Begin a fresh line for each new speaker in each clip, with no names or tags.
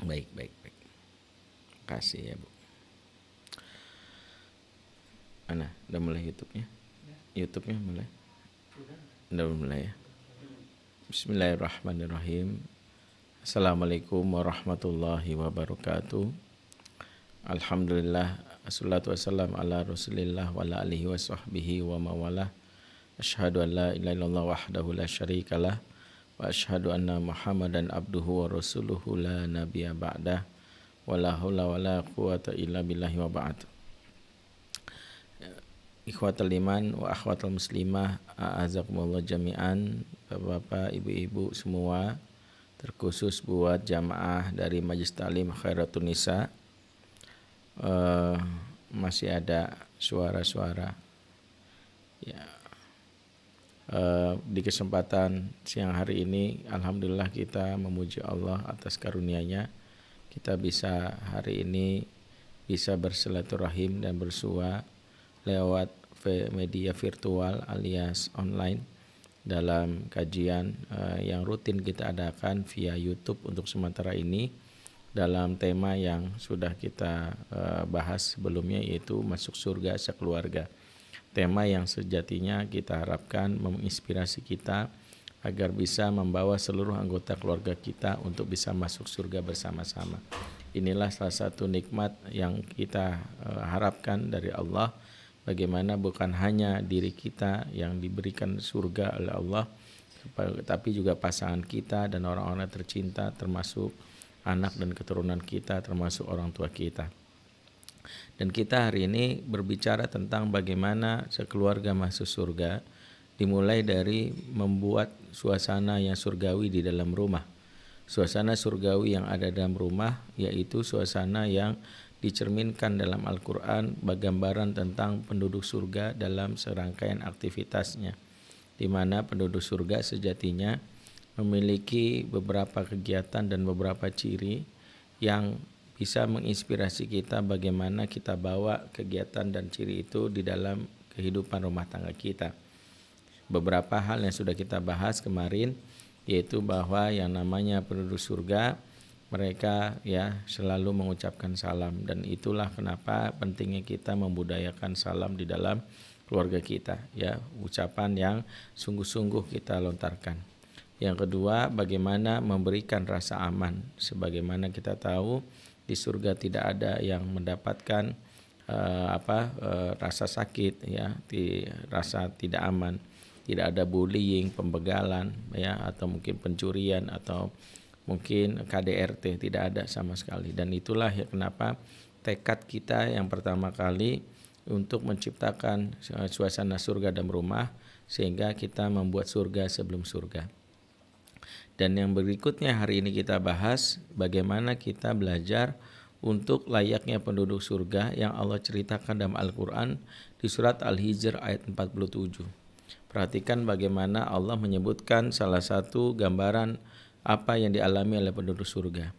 Baik, baik, baik. Kasih ya Bu. Mana? Udah mulai YouTube-nya? YouTube-nya mulai? Udah mulai ya. Bismillahirrahmanirrahim. Assalamualaikum warahmatullahi wabarakatuh. Alhamdulillah, assalatu wassalam ala rasulillah wa ala alihi wa sahbihi wa mawalah. Asyhadu an la ilaha illallah wahdahu la syarikalah wa asyhadu anna Muhammadan abduhu wa rasuluhu la nabiyya ba'dah wa la haula wa la quwata illa billahi wa ba'd. Ikhwatul iman wa akhwatul muslimah, a'azakumullah jami'an, bapak-bapak, ibu-ibu semua, terkhusus buat jamaah dari Majelis Ta'lim Khairatul Nisa. Masih ada suara-suara ya. Di kesempatan siang hari ini alhamdulillah kita memuji Allah atas karunia-Nya, kita bisa hari ini bisa bersilaturahim dan bersua lewat media virtual alias online dalam kajian yang rutin kita adakan via YouTube untuk sementara ini dalam tema yang sudah kita bahas sebelumnya, yaitu masuk surga sekeluarga. Tema yang sejatinya kita harapkan menginspirasi kita agar bisa membawa seluruh anggota keluarga kita untuk bisa masuk surga bersama-sama. Inilah salah satu nikmat yang kita harapkan dari Allah, bagaimana bukan hanya diri kita yang diberikan surga oleh Allah, tapi juga pasangan kita dan orang-orang tercinta, termasuk anak dan keturunan kita, termasuk orang tua kita. Dan kita hari ini berbicara tentang bagaimana sekeluarga masuk surga, dimulai dari membuat suasana yang surgawi di dalam rumah. Suasana surgawi yang ada dalam rumah yaitu suasana yang dicerminkan dalam Al-Quran, gambaran tentang penduduk surga dalam serangkaian aktivitasnya, di mana penduduk surga sejatinya memiliki beberapa kegiatan dan beberapa ciri yang bisa menginspirasi kita bagaimana kita bawa kegiatan dan ciri itu di dalam kehidupan rumah tangga kita. Beberapa hal yang sudah kita bahas kemarin, yaitu bahwa yang namanya penduduk surga, mereka ya selalu mengucapkan salam, dan itulah kenapa pentingnya kita membudayakan salam di dalam keluarga kita, ya, ucapan yang sungguh-sungguh kita lontarkan. Yang kedua, bagaimana memberikan rasa aman. Sebagaimana kita tahu di surga tidak ada yang mendapatkan rasa sakit, ya, rasa tidak aman, tidak ada bullying, pembegalan, ya, atau mungkin pencurian atau mungkin KDRT, tidak ada sama sekali. Dan itulah ya kenapa tekad kita yang pertama kali untuk menciptakan suasana surga dalam rumah, sehingga kita membuat surga sebelum surga. Dan yang berikutnya hari ini kita bahas bagaimana kita belajar untuk layaknya penduduk surga yang Allah ceritakan dalam Al-Quran di surat Al-Hijr ayat 47. Perhatikan bagaimana Allah menyebutkan salah satu gambaran apa yang dialami oleh penduduk surga.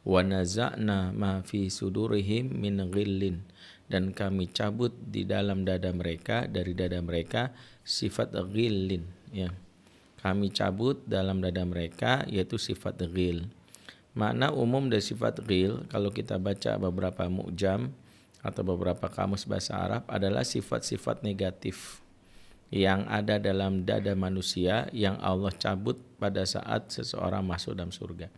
Wa naza'na ma fi sudurihim min ghillin, dan kami cabut di dalam dada mereka, dari dada mereka, sifat ghillin, ya. Kami cabut dalam dada mereka yaitu sifat ghil. Makna umum dari sifat ghil kalau kita baca beberapa mu'jam atau beberapa kamus bahasa Arab adalah sifat-sifat negatif yang ada dalam dada manusia yang Allah cabut pada saat seseorang masuk dalam surga.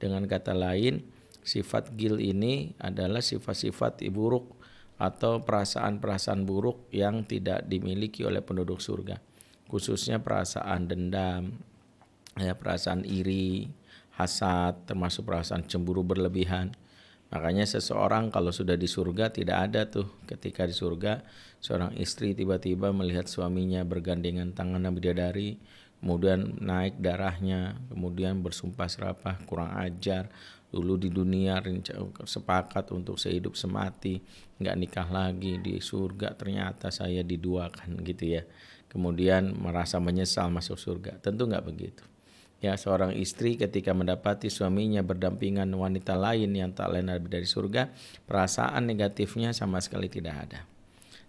Dengan kata lain, sifat ghil ini adalah sifat-sifat buruk atau perasaan-perasaan buruk yang tidak dimiliki oleh penduduk surga. Khususnya perasaan dendam, ya, perasaan iri, hasad, termasuk perasaan cemburu berlebihan. Makanya seseorang kalau sudah di surga tidak ada tuh ketika di surga seorang istri tiba-tiba melihat suaminya bergandengan tangan dan bidadari, kemudian naik darahnya, kemudian bersumpah serapah, kurang ajar, dulu di dunia sepakat untuk sehidup semati, nggak nikah lagi, di surga ternyata saya diduakan gitu ya. Kemudian merasa menyesal masuk surga. Tentu nggak begitu. Ya, seorang istri ketika mendapati suaminya berdampingan wanita lain yang tak lain dari surga, perasaan negatifnya sama sekali tidak ada.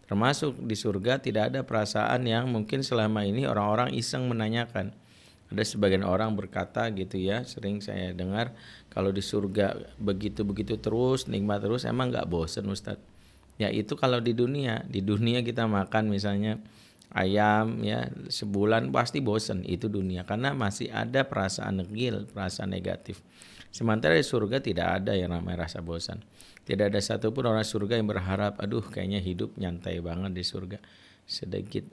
Termasuk di surga tidak ada perasaan yang mungkin selama ini orang-orang iseng menanyakan, Ada sebagian orang berkata gitu ya, sering saya dengar, kalau di surga begitu-begitu terus, nikmat terus, emang nggak bosen Ustadz? Ya itu kalau di dunia kita makan misalnya ayam ya sebulan pasti bosen, itu dunia, karena masih ada perasaan negil, perasaan negatif. Sementara di surga tidak ada yang namanya rasa bosan. Tidak ada satupun orang surga yang berharap, aduh kayaknya hidup nyantai banget di surga. Sedikit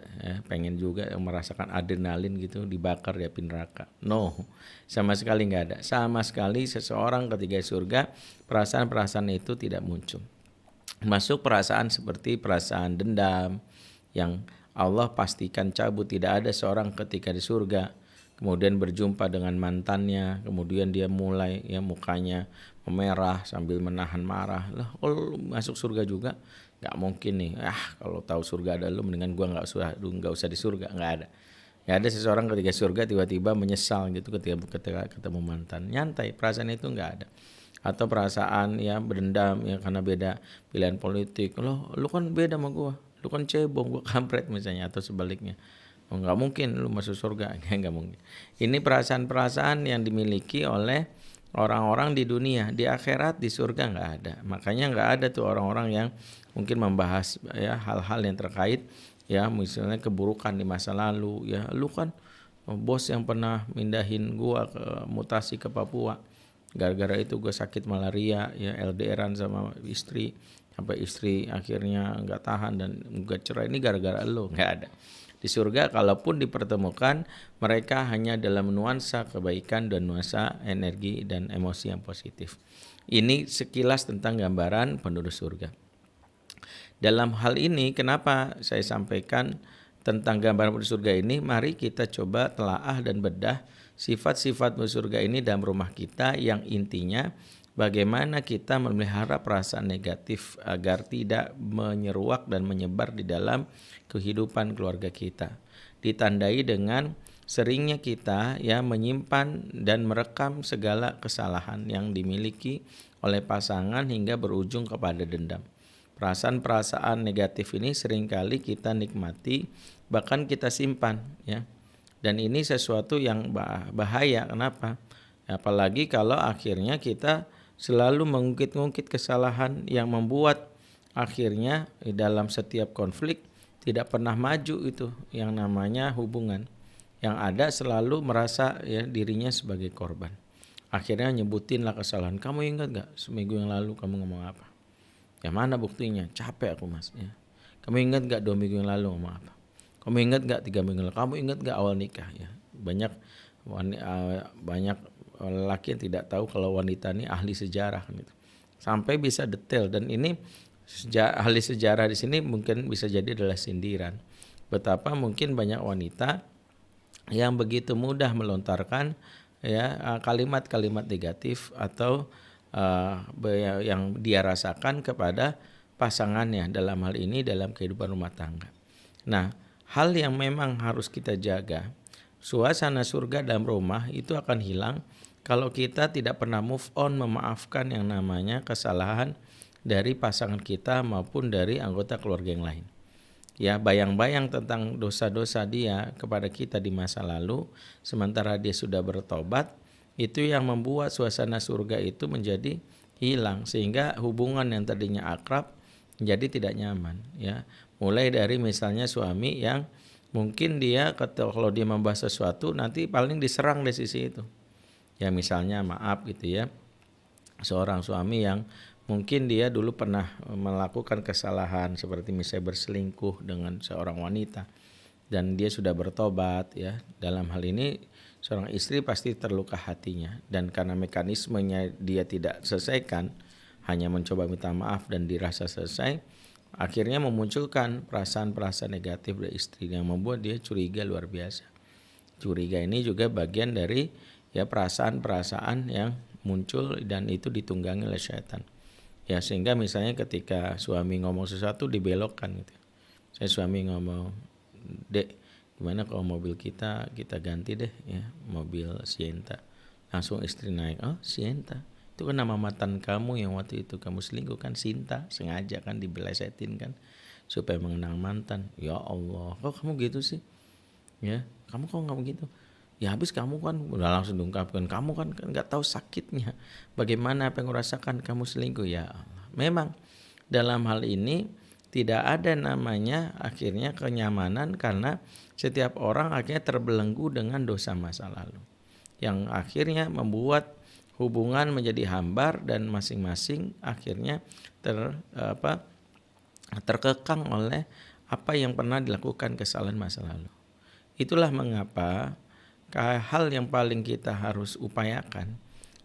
pengen juga merasakan adrenalin gitu, dibakar di api neraka. No, sama sekali nggak ada. Sama sekali seseorang ketika surga, perasaan-perasaan itu tidak muncul. Masuk perasaan seperti perasaan dendam yang Allah pastikan cabut. Tidak ada seorang ketika di surga kemudian berjumpa dengan mantannya, kemudian dia mulai ya mukanya memerah sambil menahan marah. Lah, kalau masuk surga juga nggak mungkin nih. Kalau tahu surga ada lu, mendingan gua nggak usah di surga. Nggak ada. Nggak ada seseorang ketika surga tiba-tiba menyesal gitu ketika ketemu mantan. Nyantai, perasaan itu nggak ada. Atau perasaan ya berdendam ya karena beda pilihan politik. Lu kan beda sama gua. Lu kan cebong, gua kampret misalnya, atau sebaliknya. Oh, nggak mungkin lu masuk surga, nggak mungkin. Ini perasaan-perasaan yang dimiliki oleh orang-orang di dunia. Di akhirat, di surga nggak ada. Makanya nggak ada tuh orang-orang yang mungkin membahas ya hal-hal yang terkait ya misalnya keburukan di masa lalu. Ya lu kan bos yang pernah mindahin gua mutasi ke Papua. Gara-gara itu gue sakit malaria ya, LDRan sama istri sampai istri akhirnya nggak tahan dan nggak cerai. Ini gara-gara lo. Nggak ada. Di surga kalaupun dipertemukan, mereka hanya dalam nuansa kebaikan dan nuansa energi dan emosi yang positif. Ini sekilas tentang gambaran penduduk surga. Dalam hal ini kenapa saya sampaikan tentang gambaran penduduk surga ini, mari kita coba telaah dan bedah sifat-sifat penduduk surga ini dalam rumah kita, yang intinya bagaimana kita memelihara perasaan negatif agar tidak menyeruak dan menyebar di dalam kehidupan keluarga kita. Ditandai dengan seringnya kita ya menyimpan dan merekam segala kesalahan yang dimiliki oleh pasangan hingga berujung kepada dendam. Perasaan-perasaan negatif ini seringkali kita nikmati, bahkan kita simpan ya. Dan ini sesuatu yang bahaya. Kenapa? Apalagi kalau akhirnya kita selalu mengungkit-ungkit kesalahan yang membuat akhirnya dalam setiap konflik tidak pernah maju itu yang namanya hubungan. Yang ada selalu merasa ya dirinya sebagai korban. Akhirnya nyebutinlah kesalahan. Kamu ingat gak seminggu yang lalu kamu ngomong apa? Ya mana buktinya? Capek aku mas ya. Kamu ingat gak 2 minggu yang lalu ngomong apa? Kamu ingat gak 3 minggu lalu? Kamu ingat gak awal nikah ya? Banyak lelaki yang tidak tahu kalau wanita ini ahli sejarah gitu. Sampai bisa detail, dan ini ahli sejarah di sini mungkin bisa jadi adalah sindiran. Betapa mungkin banyak wanita yang begitu mudah melontarkan ya kalimat-kalimat negatif atau yang dia rasakan kepada pasangannya, dalam hal ini dalam kehidupan rumah tangga. Nah, hal yang memang harus kita jaga, suasana surga dalam rumah itu akan hilang kalau kita tidak pernah move on, memaafkan yang namanya kesalahan dari pasangan kita maupun dari anggota keluarga yang lain. Ya, bayang-bayang tentang dosa-dosa dia kepada kita di masa lalu, sementara dia sudah bertobat, itu yang membuat suasana surga itu menjadi hilang, sehingga hubungan yang tadinya akrab menjadi tidak nyaman ya. Mulai dari misalnya suami yang mungkin dia kalau dia membahas sesuatu nanti paling diserang di sisi itu. Ya misalnya maaf gitu ya, seorang suami yang mungkin dia dulu pernah melakukan kesalahan seperti misalnya berselingkuh dengan seorang wanita dan dia sudah bertobat ya. Dalam hal ini seorang istri pasti terluka hatinya, dan karena mekanismenya dia tidak selesaikan, hanya mencoba minta maaf dan dirasa selesai, akhirnya memunculkan perasaan-perasaan negatif dari istri yang membuat dia curiga luar biasa. Curiga ini juga bagian dari ya perasaan-perasaan yang muncul dan itu ditunggangi oleh syaitan. Ya sehingga misalnya ketika suami ngomong sesuatu dibelokkan gitu. Saya suami ngomong, "Dek, gimana kalau mobil kita ganti deh ya, mobil Sienta." Langsung istri naik, "Oh, Sienta. Itu kan nama mantan kamu yang waktu itu kamu selingkuh kan, Sinta." Sengaja kan dibelesetin kan supaya mengenang mantan. Ya Allah, kok kamu gitu sih? Ya, kamu kok nggak begitu? Ya habis kamu kan udah langsung diungkapkan, kamu kan nggak tahu sakitnya. Bagaimana apa yang rasakan kamu selingkuh ya Allah. Memang dalam hal ini tidak ada namanya akhirnya kenyamanan karena setiap orang akhirnya terbelenggu dengan dosa masa lalu. Yang akhirnya membuat hubungan menjadi hambar dan masing-masing akhirnya terkekang oleh apa yang pernah dilakukan kesalahan masa lalu. Itulah mengapa hal yang paling kita harus upayakan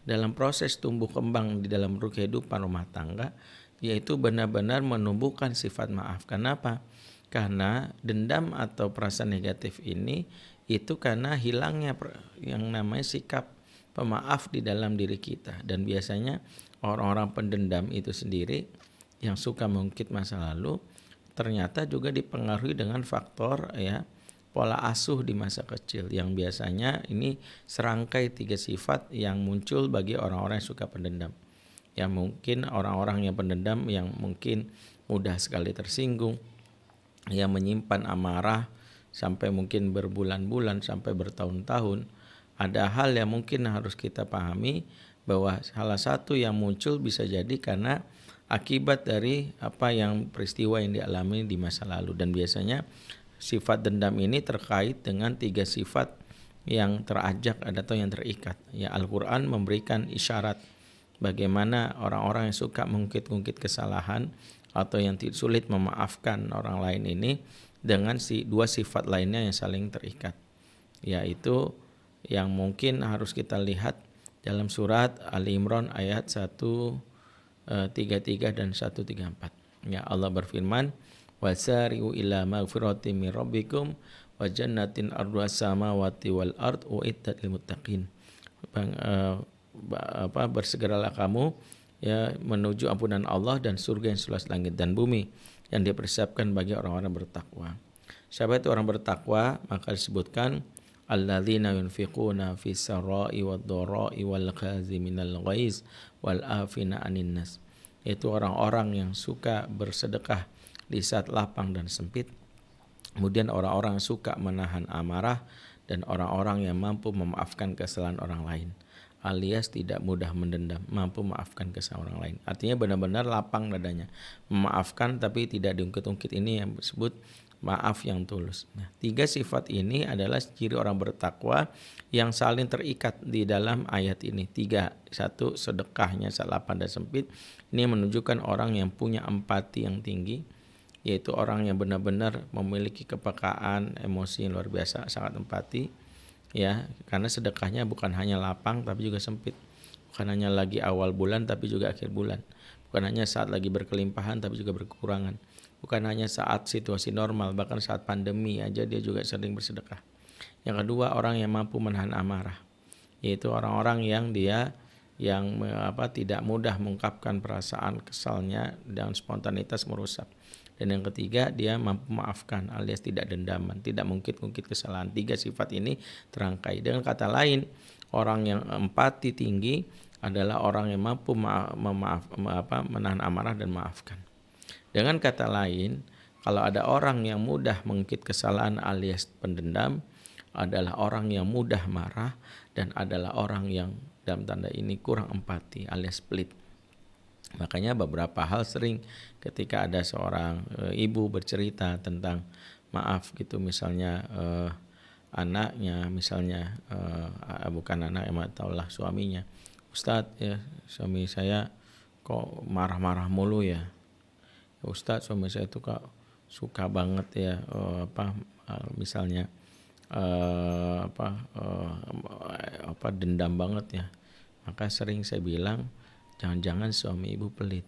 dalam proses tumbuh kembang di dalam kehidupan rumah tangga yaitu benar-benar menumbuhkan sifat maaf. Kenapa? Karena dendam atau perasaan negatif ini itu karena hilangnya yang namanya sikap pemaaf di dalam diri kita. Dan biasanya orang-orang pendendam itu sendiri yang suka mengungkit masa lalu ternyata juga dipengaruhi dengan faktor pola asuh di masa kecil yang biasanya ini serangkai 3 sifat yang muncul bagi orang-orang yang suka pendendam. Ya mungkin orang-orang yang pendendam yang mungkin mudah sekali tersinggung, yang menyimpan amarah sampai mungkin berbulan-bulan sampai bertahun-tahun. Ada hal yang mungkin harus kita pahami bahwa salah satu yang muncul bisa jadi karena akibat dari apa yang peristiwa yang dialami di masa lalu, dan biasanya sifat dendam ini terkait dengan 3 sifat yang terajak atau yang terikat. Ya Al-Quran memberikan isyarat bagaimana orang-orang yang suka mengungkit-ungkit kesalahan atau yang sulit memaafkan orang lain ini dengan 2 sifat lainnya yang saling terikat. Yaitu yang mungkin harus kita lihat dalam surat Ali Imran ayat 133 dan 134. Ya Allah berfirman, wasari'u ila magfiratin min rabbikum wa jannatin arduha samawati wal ard uiddat lil muttaqin. Bersegeralah kamu menuju ampunan Allah dan surga yang seluas langit dan bumi yang dipersiapkan bagi orang-orang bertakwa. Siapa itu orang bertakwa? Maka disebutkan alladzina yunfiquna fis sarai wad dharai wal kaziminal ghaiz wal afina 'anin nas. Itu orang-orang yang suka bersedekah di saat lapang dan sempit. Kemudian orang-orang yang suka menahan amarah dan orang-orang yang mampu memaafkan kesalahan orang lain, alias tidak mudah mendendam, mampu memaafkan kesalahan orang lain. Artinya benar-benar lapang dadanya, memaafkan tapi tidak diungkit-ungkit. Ini yang disebut maaf yang tulus. Nah, 3 sifat ini adalah ciri orang bertakwa yang saling terikat di dalam ayat ini. 3, 1 sedekahnya saat lapang dan sempit. Ini menunjukkan orang yang punya empati yang tinggi, yaitu orang yang benar-benar memiliki kepekaan emosi yang luar biasa, sangat empati. Ya, karena sedekahnya bukan hanya lapang tapi juga sempit. Bukan hanya lagi awal bulan tapi juga akhir bulan. Bukan hanya saat lagi berkelimpahan tapi juga berkekurangan. Bukan hanya saat situasi normal, bahkan saat pandemi aja dia juga sering bersedekah. Yang kedua, orang yang mampu menahan amarah, yaitu orang-orang yang tidak mudah mengungkapkan perasaan kesalnya dan spontanitas merusak. Dan yang ketiga, dia mampu memaafkan alias tidak dendaman, tidak mengungkit-ungkit kesalahan. 3 sifat ini terangkai. Dengan kata lain, orang yang empati tinggi adalah orang yang mampu menahan amarah dan memaafkan. Dengan kata lain, kalau ada orang yang mudah mengungkit kesalahan alias pendendam, adalah orang yang mudah marah dan adalah orang yang dalam tanda ini kurang empati alias pelit. Makanya beberapa hal sering ketika ada seorang ibu bercerita tentang maaf gitu, misalnya anaknya, misalnya bukan anak, taulah suaminya, Ustadz ya suami saya kok marah-marah mulu ya. Ustadz suami saya itu kok suka banget ya misalnya dendam banget ya. Maka sering saya bilang jangan-jangan suami ibu pelit.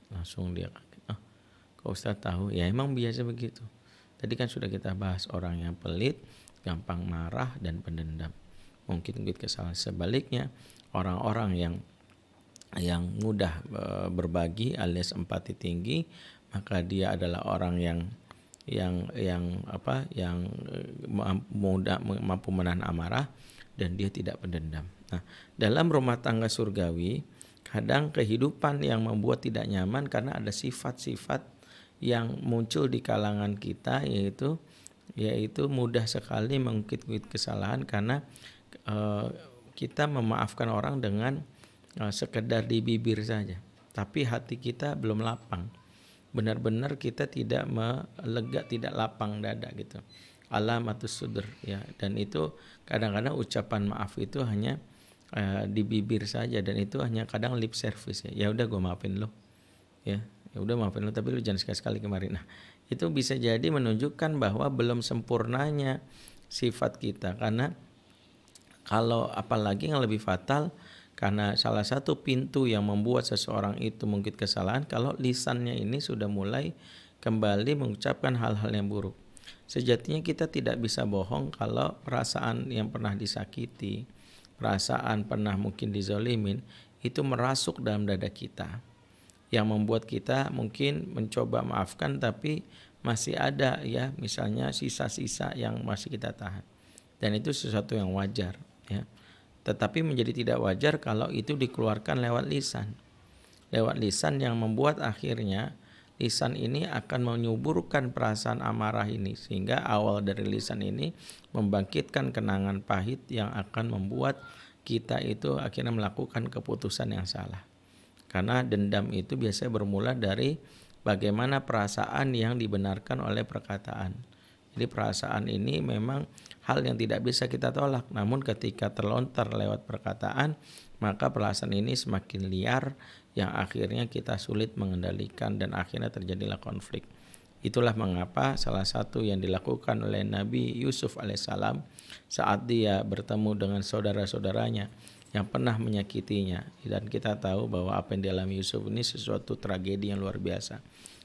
Langsung dia kaget. Kok Ustadz tahu? Ya emang biasa begitu. Tadi kan sudah kita bahas orang yang pelit, gampang marah dan pendendam. Mungkin kesalahan. Sebaliknya orang-orang yang mudah berbagi alias empati tinggi, maka dia adalah orang yang mampu menahan amarah dan dia tidak pendendam. Nah, dalam rumah tangga surgawi kadang kehidupan yang membuat tidak nyaman karena ada sifat-sifat yang muncul di kalangan kita, yaitu yaitu mudah sekali mengungkit-ungkit kesalahan karena kita memaafkan orang dengan sekedar di bibir saja, tapi hati kita belum lapang. Benar-benar kita tidak melega, tidak lapang dada gitu. Alamatus sudur ya. Dan itu kadang-kadang ucapan maaf itu hanya di bibir saja, dan itu hanya kadang lip service ya. Ya udah gue maafin lo. Ya udah maafin lo, tapi lu jangan sekali-sekali kemarin. Nah, itu bisa jadi menunjukkan bahwa belum sempurnanya sifat kita, karena kalau apalagi yang lebih fatal, karena salah satu pintu yang membuat seseorang itu mungkin kesalahan kalau lisannya ini sudah mulai kembali mengucapkan hal-hal yang buruk. Sejatinya kita tidak bisa bohong kalau perasaan yang pernah disakiti, perasaan pernah mungkin dizolimin, itu merasuk dalam dada kita, yang membuat kita mungkin mencoba maafkan tapi masih ada ya misalnya sisa-sisa yang masih kita tahan, dan itu sesuatu yang wajar ya. Tetapi menjadi tidak wajar kalau itu dikeluarkan lewat lisan. Lewat lisan yang membuat akhirnya lisan ini akan menyuburkan perasaan amarah ini, sehingga awal dari lisan ini membangkitkan kenangan pahit yang akan membuat kita itu akhirnya melakukan keputusan yang salah. Karena dendam itu biasanya bermula dari bagaimana perasaan yang dibenarkan oleh perkataan. Jadi perasaan ini memang hal yang tidak bisa kita tolak. Namun ketika terlontar lewat perkataan, maka perasaan ini semakin liar yang akhirnya kita sulit mengendalikan dan akhirnya terjadilah konflik. Itulah mengapa salah satu yang dilakukan oleh Nabi Yusuf alaihissalam saat dia bertemu dengan saudara-saudaranya yang pernah menyakitinya. Dan kita tahu bahwa apa yang dialami Yusuf ini sesuatu tragedi yang luar biasa.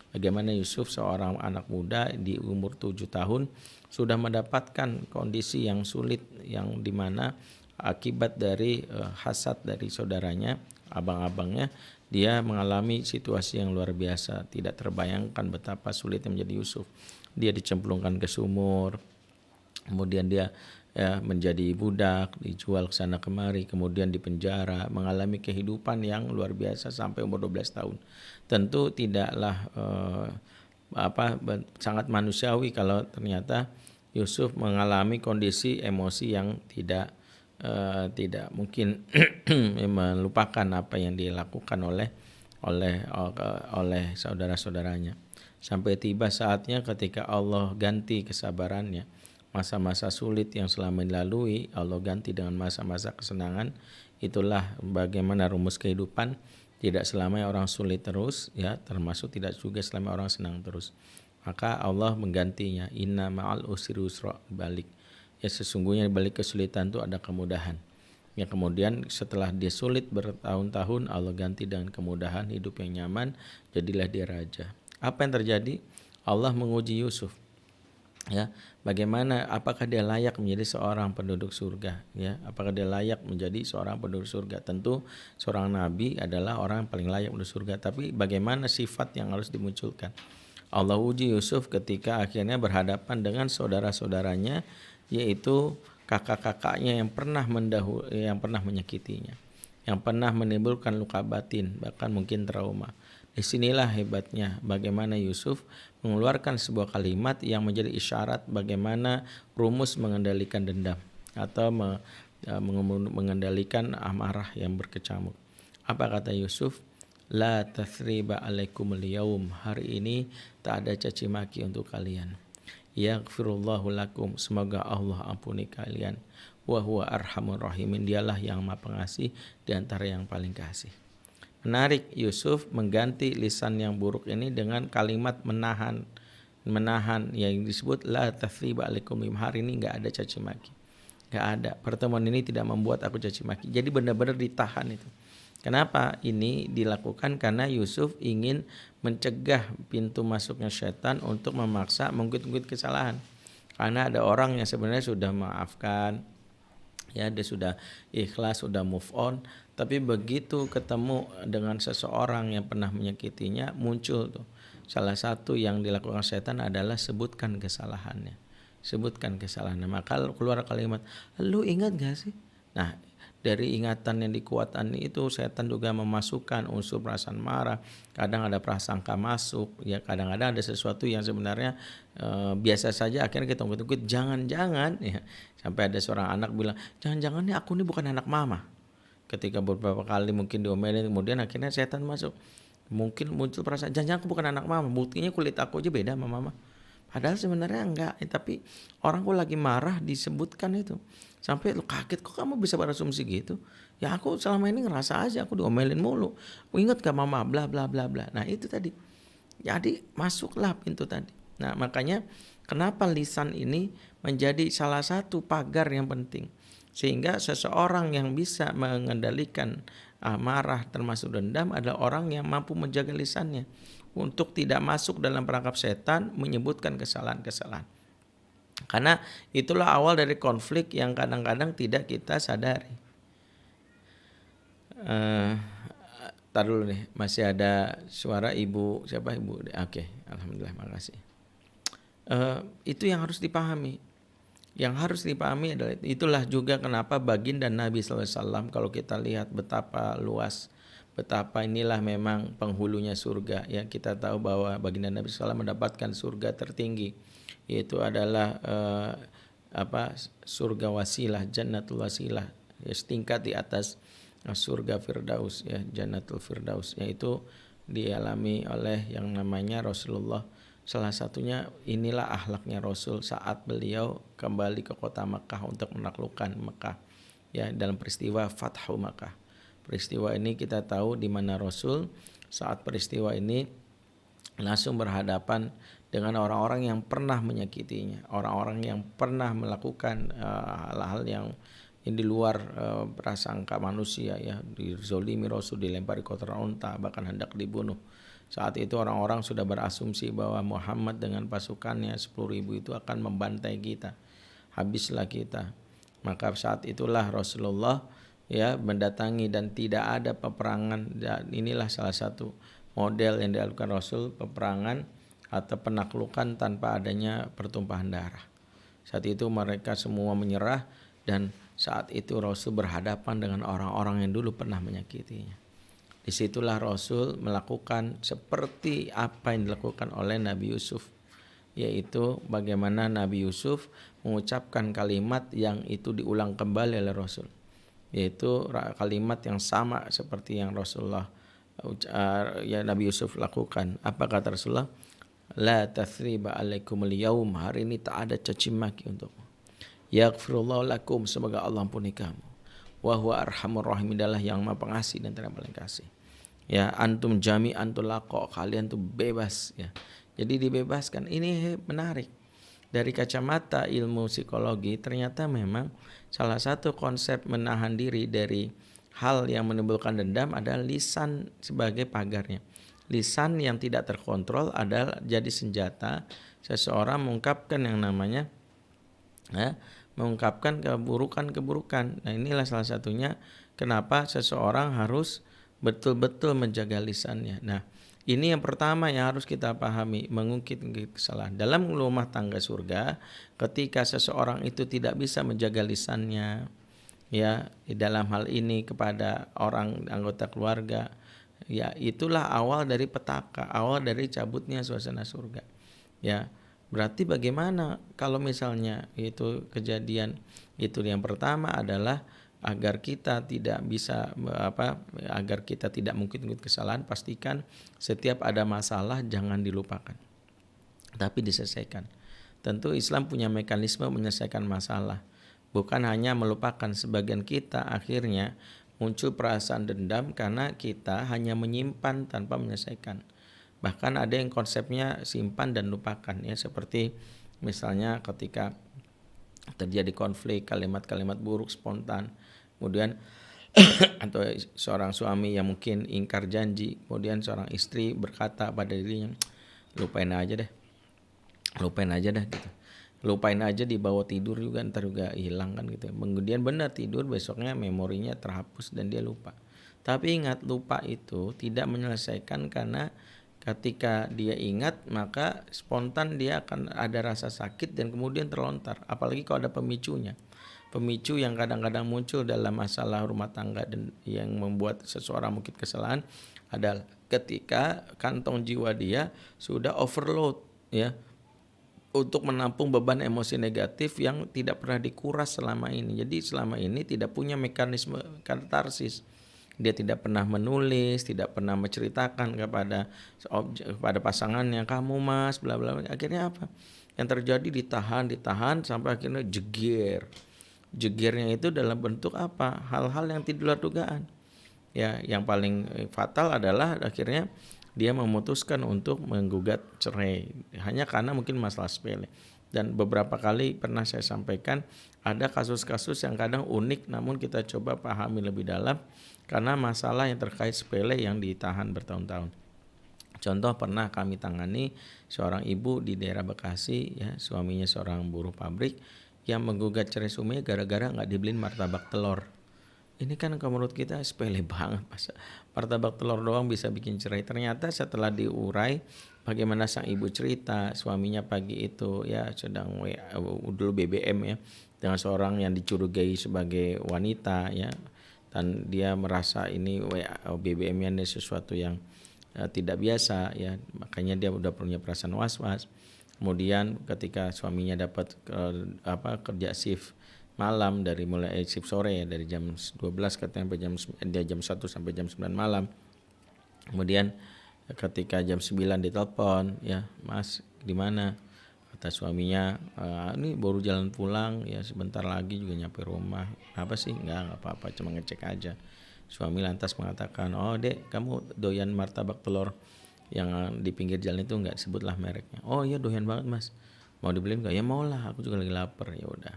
Bagaimana Yusuf, seorang anak muda di umur 7 tahun, sudah mendapatkan kondisi yang sulit, yang dimana akibat dari hasad dari saudaranya, abang-abangnya, dia mengalami situasi yang luar biasa. Tidak terbayangkan betapa sulitnya menjadi Yusuf. Dia dicemplungkan ke sumur, kemudian dia menjadi budak, dijual ke sana kemari, kemudian dipenjara, mengalami kehidupan yang luar biasa sampai umur 12 tahun. Tentu tidaklah sangat manusiawi kalau ternyata Yusuf mengalami kondisi emosi yang tidak mungkin melupakan apa yang dilakukan oleh saudara-saudaranya. Sampai tiba saatnya ketika Allah ganti kesabarannya. Masa-masa sulit yang selama dilalui Allah ganti dengan masa-masa kesenangan. Itulah bagaimana rumus kehidupan. Tidak selamanya orang sulit terus ya, termasuk tidak juga selamanya orang senang terus. Maka Allah menggantinya. Inna ma'al usri yusra, balik. Ya sesungguhnya di balik kesulitan itu ada kemudahan. Ya kemudian setelah dia sulit bertahun-tahun, Allah ganti dengan kemudahan, hidup yang nyaman, jadilah dia raja. Apa yang terjadi? Allah menguji Yusuf. Ya, bagaimana, apakah dia layak menjadi seorang penduduk surga ya? Apakah dia layak menjadi seorang penduduk surga? Tentu seorang nabi adalah orang yang paling layak penduduk surga, tapi bagaimana sifat yang harus dimunculkan? Allah uji Yusuf ketika akhirnya berhadapan dengan saudara-saudaranya, yaitu kakak-kakaknya yang pernah menyakitinya, yang pernah menimbulkan luka batin, bahkan mungkin trauma. Disinilah hebatnya bagaimana Yusuf mengeluarkan sebuah kalimat yang menjadi isyarat bagaimana rumus mengendalikan dendam atau mengendalikan amarah yang berkecamuk. Apa kata Yusuf? La tathriba alaikumul yaum, hari ini tak ada caci maki untuk kalian. Yaghfirullahu lakum, semoga Allah ampuni kalian. Wa huwa arhamur rahimin, dialah yang Maha Pengasih di antara yang paling kasih. Menarik, Yusuf mengganti lisan yang buruk ini dengan kalimat menahan yang disebut la tathriba alaikum, hari ini enggak ada caci maki. Enggak ada. Pertemuan ini tidak membuat aku caci maki. Jadi benar-benar ditahan itu. Kenapa ini dilakukan? Karena Yusuf ingin mencegah pintu masuknya setan untuk memaksa mengungkit-ungkit kesalahan. Karena ada orang yang sebenarnya sudah memaafkan, ya dia sudah ikhlas, sudah move on, tapi begitu ketemu dengan seseorang yang pernah menyakitinya, muncul tuh salah satu yang dilakukan setan adalah sebutkan kesalahannya. Maka keluar kalimat, lu ingat gak sih? Nah, dari ingatan yang dikuatkan itu setan juga memasukkan unsur perasaan marah, kadang ada prasangka masuk, ya kadang-kadang ada sesuatu yang sebenarnya biasa saja, akhirnya kita ikut-ikut jangan-jangan ya, sampai ada seorang anak bilang jangan-jangan nih aku nih bukan anak mama. Ketika beberapa kali mungkin diomelin, kemudian akhirnya setan masuk, mungkin muncul perasaan jangan-jangan aku bukan anak mama, buktinya kulit aku aja beda sama mama. Padahal sebenarnya enggak, tapi orang kok lagi marah disebutkan itu. Sampai lu kaget, kok kamu bisa berasumsi gitu? Ya aku selama ini ngerasa aja aku diomelin mulu. Ingat gak mama bla bla bla bla. Nah itu tadi. Jadi masuklah pintu tadi. Nah makanya kenapa lisan ini menjadi salah satu pagar yang penting. Sehingga seseorang yang bisa mengendalikan marah termasuk dendam adalah orang yang mampu menjaga lisannya untuk tidak masuk dalam perangkap setan menyebutkan kesalahan-kesalahan. Karena itulah awal dari konflik yang kadang-kadang tidak kita sadari. Tar dulu nih, masih ada suara ibu, siapa ibu? Oke, alhamdulillah, makasih. Itu yang harus dipahami. Yang harus dipahami adalah itulah juga kenapa baginda Nabi SAW, kalau kita lihat betapa luas, betapa inilah memang penghulunya surga. Ya kita tahu bahwa baginda Nabi SAW mendapatkan surga tertinggi, yaitu adalah surga wasilah, jannatul wasilah, ya, setingkat di atas surga Firdaus, ya jannatul Firdaus, yaitu dialami oleh yang namanya Rasulullah. Salah satunya inilah akhlaknya Rasul saat beliau kembali ke kota Mekah untuk menaklukkan Mekah, ya dalam peristiwa Fathu Mekah. Peristiwa ini kita tahu di mana Rasul saat peristiwa ini langsung berhadapan dengan orang-orang yang pernah menyakitinya, orang-orang yang pernah melakukan hal-hal yang di luar prasangka manusia, ya dizolimi Rasul, dilempari kotoran unta, bahkan hendak dibunuh. Saat itu orang-orang sudah berasumsi bahwa Muhammad dengan pasukannya 10.000 itu akan membantai kita, habislah kita. Maka saat itulah Rasulullah ya mendatangi dan tidak ada peperangan. Dan inilah salah satu model yang dilakukan Rasul, peperangan atau penaklukan tanpa adanya pertumpahan darah. Saat itu mereka semua menyerah dan saat itu Rasul berhadapan dengan orang-orang yang dulu pernah menyakitinya. Disitulah Rasul melakukan seperti apa yang dilakukan oleh Nabi Yusuf, yaitu bagaimana Nabi Yusuf mengucapkan kalimat yang itu diulang kembali oleh Rasul, yaitu kalimat yang sama seperti yang Rasulullah ya Nabi Yusuf lakukan. Apa kata Rasulullah? La tathriba alaikumul yaum, hari ini tak ada caci maki untukmu. Yaghfirullahu lakum, semoga Allah ampuni kamu. Wa huwa arhamur rahimin, adalah yang Maha Pengasih dan Terima paling kasih. Ya antum jami'an tulaqo, kalian tuh bebas ya. Jadi dibebaskan. Ini menarik. Dari kacamata ilmu psikologi ternyata memang salah satu konsep menahan diri dari hal yang menimbulkan dendam adalah lisan sebagai pagarnya. Lisan yang tidak terkontrol adalah jadi senjata seseorang mengungkapkan yang namanya mengungkapkan keburukan-keburukan. Nah inilah salah satunya kenapa seseorang harus betul-betul menjaga lisannya. Nah ini yang pertama yang harus kita pahami, mengungkit kesalahan. Dalam rumah tangga surga, ketika seseorang itu tidak bisa menjaga lisannya, ya dalam hal ini kepada orang anggota keluarga, ya itulah awal dari petaka, awal dari cabutnya suasana surga. Ya berarti bagaimana kalau misalnya itu kejadian, itu yang pertama adalah agar kita tidak bisa agar kita tidak mungkin kesalahan, pastikan setiap ada masalah jangan dilupakan, tapi diselesaikan. Tentu Islam punya mekanisme menyelesaikan masalah, bukan hanya melupakan. Sebagian kita akhirnya muncul perasaan dendam karena kita hanya menyimpan tanpa menyelesaikan. Bahkan ada yang konsepnya simpan dan lupakan, ya seperti misalnya ketika terjadi konflik, kalimat-kalimat buruk spontan, kemudian atau seorang suami yang mungkin ingkar janji, kemudian seorang istri berkata pada dirinya, lupain aja dah gitu, lupain aja, dibawa tidur juga ntar juga hilang kan gitu. Kemudian benar tidur, besoknya memorinya terhapus dan dia lupa. Tapi ingat, lupa itu tidak menyelesaikan, karena ketika dia ingat maka spontan dia akan ada rasa sakit dan kemudian terlontar. Apalagi kalau ada pemicunya. pemicu yang kadang-kadang muncul dalam masalah rumah tangga dan yang membuat seseorang mungkin kesalahan adalah ketika kantong jiwa dia sudah overload ya, untuk menampung beban emosi negatif yang tidak pernah dikuras selama ini. Jadi selama ini tidak punya mekanisme katarsis. Dia tidak pernah menulis, tidak pernah menceritakan kepada pasangannya, kamu mas, bla bla. Akhirnya apa? Yang terjadi ditahan sampai akhirnya jeger. Jegernya itu dalam bentuk apa? Hal-hal yang tidak luar dugaan. Ya, yang paling fatal adalah akhirnya dia memutuskan untuk menggugat cerai hanya karena mungkin masalah sepele. Dan beberapa kali pernah saya sampaikan ada kasus-kasus yang kadang unik namun kita coba pahami lebih dalam karena masalah yang terkait sepele yang ditahan bertahun-tahun. Contoh pernah kami tangani seorang ibu di daerah Bekasi ya, suaminya seorang buruh pabrik yang menggugat cerai suaminya gara-gara nggak dibeliin martabak telur. Ini kan kalau menurut kita sepele banget, masa martabak telur doang bisa bikin cerai. Ternyata setelah diurai bagaimana sang ibu cerita suaminya pagi itu ya sedang dulu BBM ya dengan seorang yang dicurigai sebagai wanita ya, dan dia merasa ini BBM-nya ini sesuatu yang tidak biasa ya, makanya dia udah punya perasaan was-was. Kemudian ketika suaminya dapat kerja shift malam dari mulai shift sore ya, dari jam 12 katanya sampai jam 1 sampai jam 9 malam. Kemudian ketika jam 9 ditelepon ya, mas di mana? Kata suaminya, ini baru jalan pulang ya, sebentar lagi juga nyampe rumah. Apa sih? Enggak apa-apa, cuma ngecek aja. Suami lantas mengatakan, oh dek kamu doyan martabak telur yang di pinggir jalan itu enggak, sebutlah mereknya. Oh iya doyan banget mas, mau dibeliin enggak? Ya mau lah, aku juga lagi lapar. Ya udah.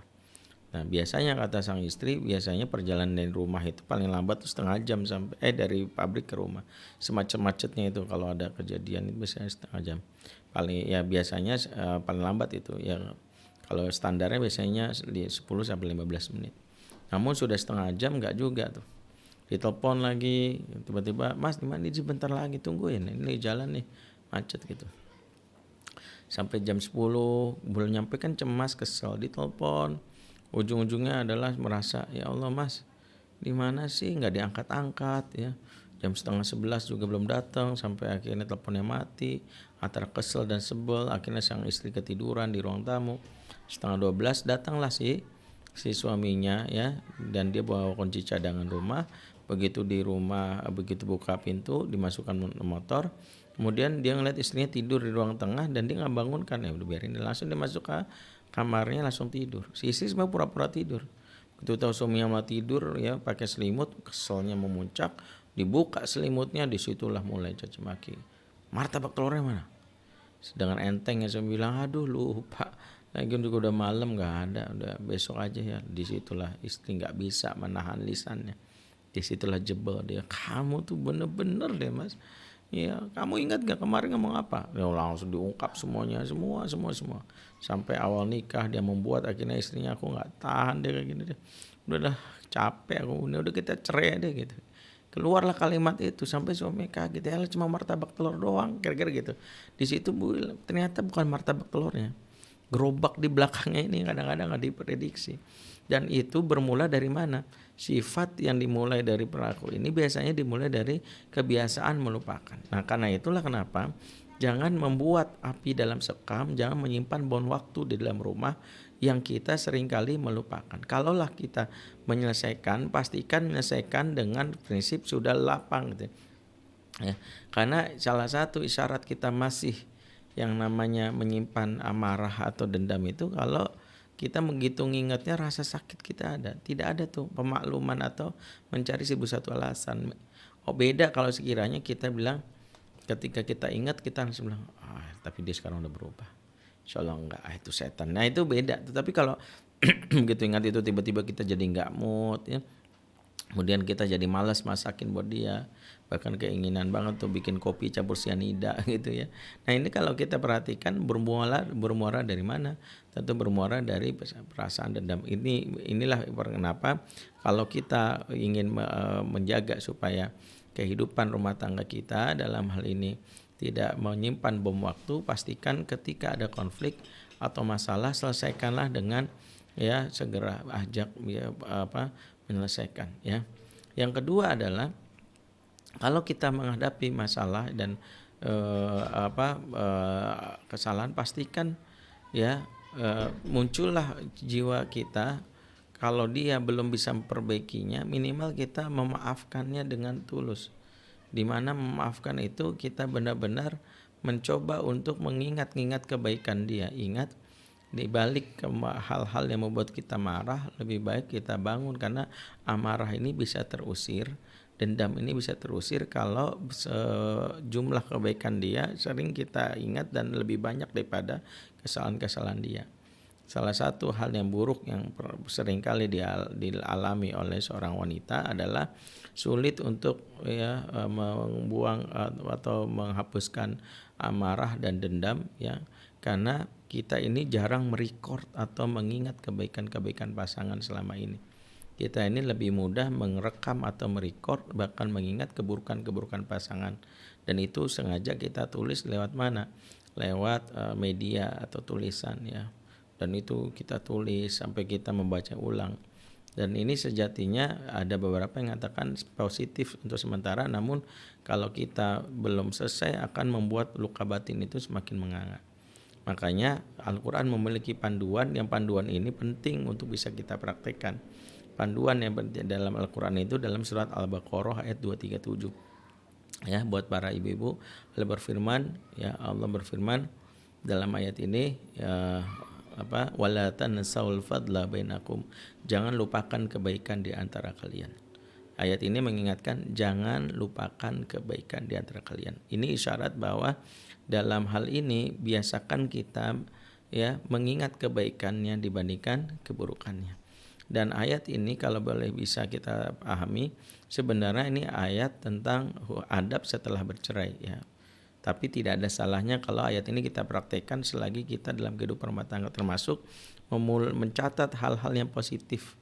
Nah biasanya kata sang istri, biasanya perjalanan dari rumah itu paling lambat tuh setengah jam sampai dari pabrik ke rumah. Semacam macetnya itu kalau ada kejadian itu biasanya setengah jam. Paling ya biasanya paling lambat itu ya, kalau standarnya biasanya 10 sampai 15 menit. Namun sudah setengah jam enggak juga tuh. Ditelepon lagi tiba-tiba, mas di mana? Sebentar lagi tungguin, ini jalan nih macet gitu. Sampai jam 10 belum nyampe kan cemas, kesel, ditelepon. Ujung-ujungnya adalah merasa ya Allah mas di mana sih, nggak diangkat-angkat ya, jam 10:30 juga belum datang, sampai akhirnya teleponnya mati. Antara kesel dan sebel akhirnya sang istri ketiduran di ruang tamu. 11:30 datanglah si suaminya ya, dan dia bawa kunci cadangan rumah. Begitu di rumah, begitu buka pintu dimasukkan motor, kemudian dia ngeliat istrinya tidur di ruang tengah dan dia nggak bangunkan. Ya udah biarin, langsung dia masuk ke kamarnya langsung tidur. Si istri semua pura-pura tidur. Begitu tahu suaminya mau tidur ya pakai selimut, keselnya memuncak. Dibuka selimutnya, disitulah mulai caci maki. Martabak telurnya mana? Sedangkan enteng ya saya bilang, aduh lupa. Lagi juga udah malam, nggak ada. Udah besok aja ya. Disitulah istri nggak bisa menahan lisannya. Disitulah jebel dia. Kamu tuh bener-bener deh mas. Ya, kamu ingat gak kemarin ngomong apa? Ya langsung diungkap semuanya, semua. Sampai awal nikah dia membuat akhirnya istrinya, aku nggak tahan deh kayak gini deh. Udah capek aku, udah kita cerai deh gitu. Keluarlah kalimat itu sampai suami kaget, ya cuma martabak telur doang, kira-kira gitu. Di situ ternyata bukan martabak telurnya, gerobak di belakangnya ini kadang-kadang nggak diprediksi. Dan itu bermula dari mana? Sifat yang dimulai dari perilaku ini biasanya dimulai dari kebiasaan melupakan. Nah karena itulah kenapa jangan membuat api dalam sekam, jangan menyimpan bon waktu di dalam rumah yang kita seringkali melupakan. Kalaulah kita menyelesaikan, pastikan menyelesaikan dengan prinsip sudah lapang gitu. Ya, karena salah satu isyarat kita masih yang namanya menyimpan amarah atau dendam itu kalau kita begitu ngingetnya rasa sakit kita ada. Tidak ada tuh pemakluman atau mencari 1001 alasan. Oh beda kalau sekiranya kita bilang ketika kita ingat kita langsung bilang, tapi dia sekarang udah berubah. Insya Allah enggak, itu setan. Nah itu beda. Tapi kalau begitu ingat itu tiba-tiba kita jadi enggak mood ya. Kemudian kita jadi malas masakin buat dia, bahkan keinginan banget tuh bikin kopi campur sianida gitu ya. Nah ini kalau kita perhatikan bermuara dari mana? Tentu bermuara dari perasaan dendam. Inilah kenapa kalau kita ingin menjaga supaya kehidupan rumah tangga kita dalam hal ini tidak menyimpan bom waktu, pastikan ketika ada konflik atau masalah selesaikanlah dengan ya segera ajak ya menyelesaikan ya. Yang kedua adalah kalau kita menghadapi masalah dan kesalahan, pastikan ya muncullah jiwa kita. Kalau dia belum bisa memperbaikinya, minimal kita memaafkannya dengan tulus. Di mana memaafkan itu kita benar-benar mencoba untuk mengingat-ingat kebaikan dia. Ingat, di balik hal-hal yang membuat kita marah, lebih baik kita bangun, karena amarah ini bisa terusir, dendam ini bisa terusir kalau sejumlah kebaikan dia sering kita ingat dan lebih banyak daripada kesalahan-kesalahan dia. Salah satu hal yang buruk yang seringkali dialami oleh seorang wanita adalah sulit untuk membuang atau menghapuskan amarah dan dendam ya, karena kita ini jarang merecord atau mengingat kebaikan-kebaikan pasangan selama ini. Kita ini lebih mudah merekam atau merecord, bahkan mengingat keburukan-keburukan pasangan, dan itu sengaja kita tulis lewat mana? Lewat media atau tulisan ya. Dan itu kita tulis sampai kita membaca ulang. Dan ini sejatinya ada beberapa yang mengatakan positif untuk sementara, namun kalau kita belum selesai akan membuat luka batin itu semakin menganga. Makanya Al-Quran memiliki panduan, yang panduan ini penting untuk bisa kita praktekkan. Panduan yang dalam Al-Quran itu dalam surat Al-Baqarah ayat 237. Ya, buat para ibu-ibu, Allah berfirman dalam ayat ini ya, wala tansaul fadla bainakum, jangan lupakan kebaikan di antara kalian. Ayat ini mengingatkan jangan lupakan kebaikan di antara kalian. Ini isyarat bahwa dalam hal ini biasakan kita ya mengingat kebaikannya dibandingkan keburukannya. Dan ayat ini kalau boleh bisa kita pahami, sebenarnya ini ayat tentang adab setelah bercerai ya. Tapi tidak ada salahnya kalau ayat ini kita praktekkan selagi kita dalam kehidupan rumah tangga, termasuk mencatat hal-hal yang positif.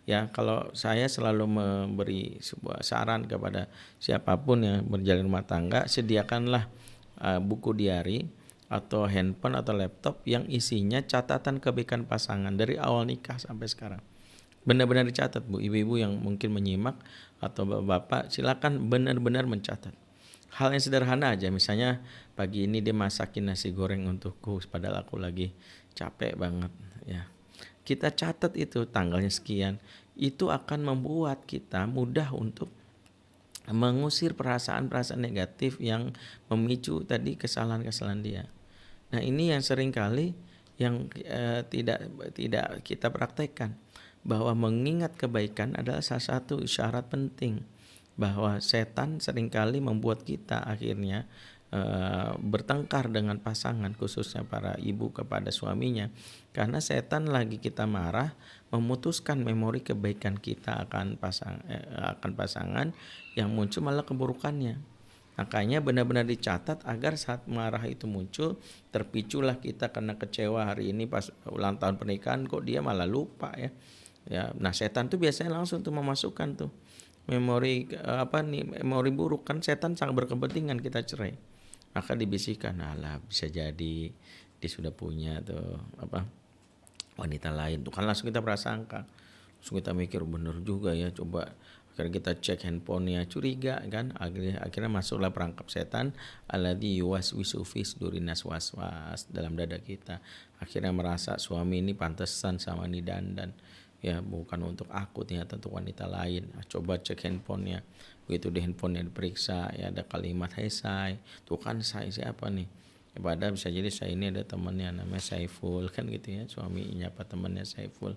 Ya, kalau saya selalu memberi sebuah saran kepada siapapun yang berjalin rumah tangga, sediakanlah buku diari atau handphone atau laptop yang isinya catatan kebaikan pasangan dari awal nikah sampai sekarang. Benar-benar dicatat, Bu. Ibu-ibu yang mungkin menyimak atau bapak, silakan benar-benar mencatat. Hal yang sederhana aja, misalnya pagi ini dia masakin nasi goreng untukku padahal aku lagi capek banget ya. Kita catat itu tanggalnya sekian. Itu akan membuat kita mudah untuk mengusir perasaan-perasaan negatif yang memicu tadi kesalahan-kesalahan dia. Nah, ini yang seringkali yang tidak kita praktekkan, bahwa mengingat kebaikan adalah salah satu isyarat penting bahwa setan seringkali membuat kita akhirnya bertengkar dengan pasangan, khususnya para ibu kepada suaminya, karena setan lagi kita marah memutuskan memori kebaikan kita akan pasangan, yang muncul malah keburukannya. Makanya benar-benar dicatat agar saat marah itu muncul, terpiculah kita karena kecewa hari ini pas ulang tahun pernikahan kok dia malah lupa ya. Ya, nah setan tuh biasanya langsung tuh memasukkan tuh memori memori buruk, kan setan sangat berkepentingan kita cerai. Maka dibisikkan, alah bisa jadi dia sudah punya tuh wanita lain tuh, kan langsung kita prasangka. Langsung kita mikir bener juga ya, coba akhirnya kita cek handphonenya, curiga kan, akhirnya masuklah perangkap setan alladzi yuwaswisu fi sudurin nas waswas, dalam dada kita. Akhirnya merasa suami ini pantesan sama ini dandan ya, bukan untuk aku, ternyata untuk wanita lain. Coba cek handphonenya, begitu di handphonenya diperiksa ya ada kalimat hey say, tuh kan saya siapa nih ya, padahal bisa jadi saya ini ada temannya namanya Saiful kan gitu ya, suaminya apa temannya Saiful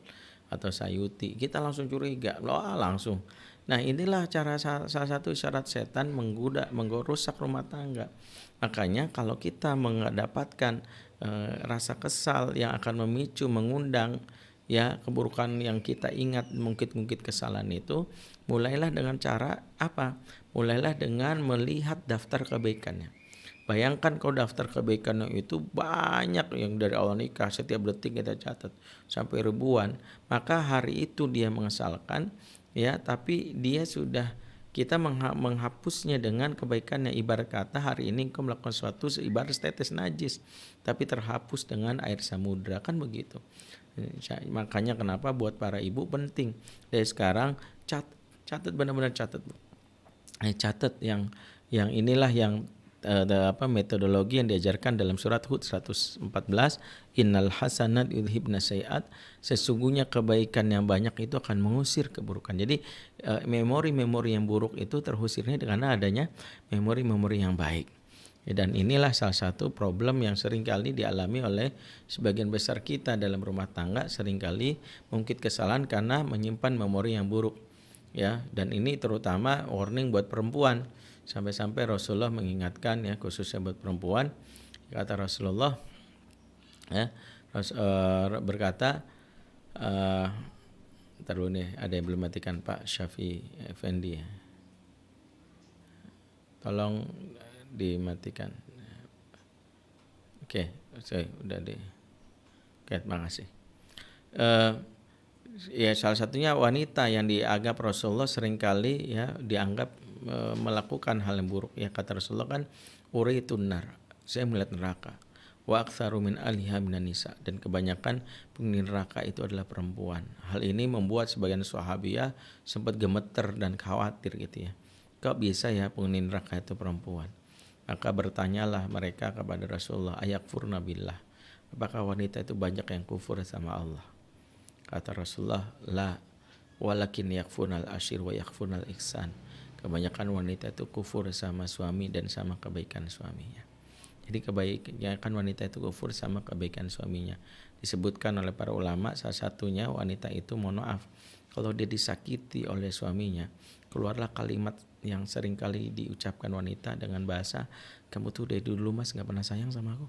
atau Sayuti, kita langsung curiga loh langsung. Nah, inilah cara salah satu syarat setan mengrusak rumah tangga. Makanya kalau kita mendapatkan rasa kesal yang akan mengundang ya keburukan yang kita ingat, mungkin kesalahan itu, mulailah dengan cara apa? Mulailah dengan melihat daftar kebaikannya. Bayangkan kalau daftar kebaikannya itu banyak, yang dari awal nikah setiap detik kita catat sampai ribuan, maka hari itu dia mengesalkan ya, tapi dia sudah kita menghapusnya dengan kebaikan yang ibarat kata hari ini engkau melakukan sesuatu ibarat setetes najis tapi terhapus dengan air samudra, kan begitu. Makanya kenapa buat para ibu penting dari sekarang catat benar-benar catat yang inilah yang metodologi yang diajarkan dalam surat Hud 114, innal hasanat yudhibna sayiat, sesungguhnya kebaikan yang banyak itu akan mengusir keburukan. Jadi memori-memori yang buruk itu terusirnya karena adanya memori-memori yang baik. Dan inilah salah satu problem yang seringkali dialami oleh sebagian besar kita dalam rumah tangga, seringkali mungkin kesalahan karena menyimpan memori yang buruk. Ya, dan ini terutama warning buat perempuan. Sampai-sampai Rasulullah mengingatkan ya, khususnya buat perempuan, kata Rasulullah ya, berkata taruh nih, ada yang belum matikan Pak Syafi Effendi ya. Tolong dimatikan. Oke, saya udah di. Oke, terima kasih. Ya salah satunya wanita yang dianggap Rasulullah seringkali ya dianggap melakukan hal yang buruk. Ya kata Rasulullah kan, uraitun nar, saya melihat neraka. Wa aktsaru min ahliha minan nisa, dan kebanyakan penghuni neraka itu adalah perempuan. Hal ini membuat sebagian sahabiah sempat gemeter dan khawatir gitu ya. Kok bisa ya penghuni neraka itu perempuan? Maka bertanyalah mereka kepada Rasulullah, ayakfurna billah, apakah wanita itu banyak yang kufur sama Allah? Kata Rasulullah, la, walakin yakfurnal ashir wa yakfurnal ihsan. Kebanyakan wanita itu kufur sama suami dan sama kebaikan suaminya. Jadi kebanyakan wanita itu kufur sama kebaikan suaminya. Disebutkan oleh para ulama, salah satunya wanita itu, mohon maaf, kalau dia disakiti oleh suaminya, keluarlah kalimat yang sering kali diucapkan wanita dengan bahasa, kamu tuh dari dulu mas gak pernah sayang sama aku,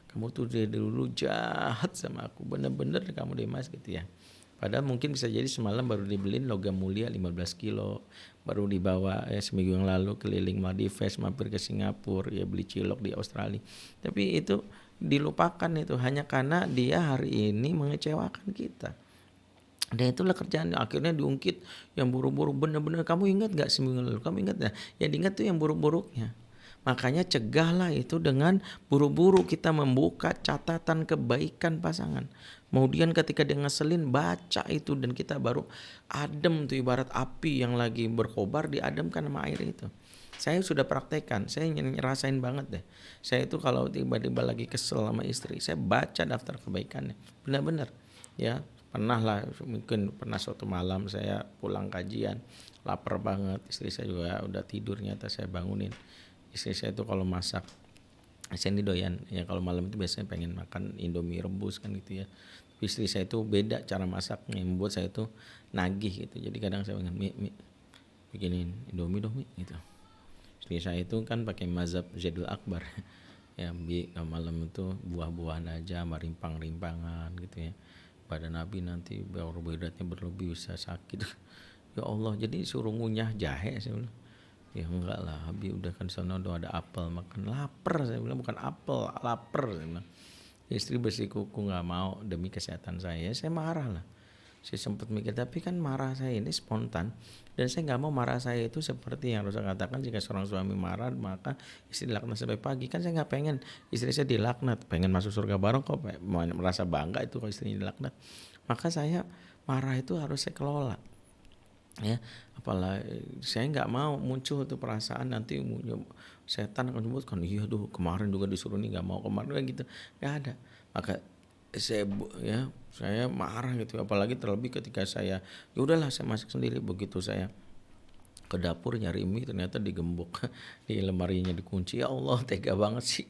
kamu tuh dari dulu jahat sama aku, bener-bener kamu deh mas gitu ya. Padahal mungkin bisa jadi semalam baru dibeliin logam mulia 15 kilo, baru dibawa seminggu yang lalu keliling Maldives, mampir ke Singapura, ya beli cilok di Australia. Tapi itu dilupakan itu hanya karena dia hari ini mengecewakan kita. Dan itulah kerjaan, akhirnya diungkit yang buruk-buruk. Bener-bener kamu ingat gak seminggu lalu, kamu ingat gak? Yang diingat tuh yang buruk-buruknya. Makanya cegahlah itu dengan buru-buru kita membuka catatan kebaikan pasangan. Kemudian ketika dia ngeselin, baca itu, dan kita baru adem tuh, ibarat api yang lagi berkobar diademkan sama air itu. Saya sudah praktekkan, saya ngerasain banget deh. Saya itu kalau tiba-tiba lagi kesel sama istri, saya baca daftar kebaikannya. Benar-benar ya. Pernah lah, mungkin pernah suatu malam saya pulang kajian, lapar banget, istri saya juga udah tidur, nyata saya bangunin. Istri saya itu kalau masak, saya ini doyan ya, kalau malam itu biasanya pengen makan Indomie rebus kan gitu ya. Tapi istri saya itu beda cara masaknya, yang membuat saya itu nagih gitu. Jadi kadang saya pengen bikinin Indomie dong gitu. Istri saya itu kan pakai mazhab Zaidul Akbar ya, malam itu buah-buahan aja sama rimpang-rimpangan gitu ya. Badan Nabi nanti karbohidratnya berlebih bisa sakit. Ya Allah, jadi suruh ngunyah jahe, saya bilang. Ya enggak lah, Habib udah kan sana udah ada apel, makan lapar, saya bilang, bukan apel, lapar, saya bilang. Istri bersikuku nggak mau demi kesehatan saya marah lah. Saya sempat mikir, tapi kan marah saya ini spontan, dan saya nggak mau marah saya itu seperti yang Rasul katakan, jika seorang suami marah maka istri dilaknat sampai pagi. Kan saya nggak pengen istri saya dilaknat, pengen masuk surga bareng kok, merasa bangga itu kalau istrinya dilaknat. Maka saya marah itu harus saya kelola ya, apalagi saya nggak mau muncul tuh perasaan nanti setan akan menyebutkan, iya tuh kemarin juga disuruh nih, nggak mau kemarin gitu, nggak ada. Maka saya marah gitu, apalagi terlebih ketika saya ya udahlah saya masak sendiri. Begitu saya ke dapur nyari mie, ternyata digembok di lemarinya dikunci. Ya Allah, tega banget sih.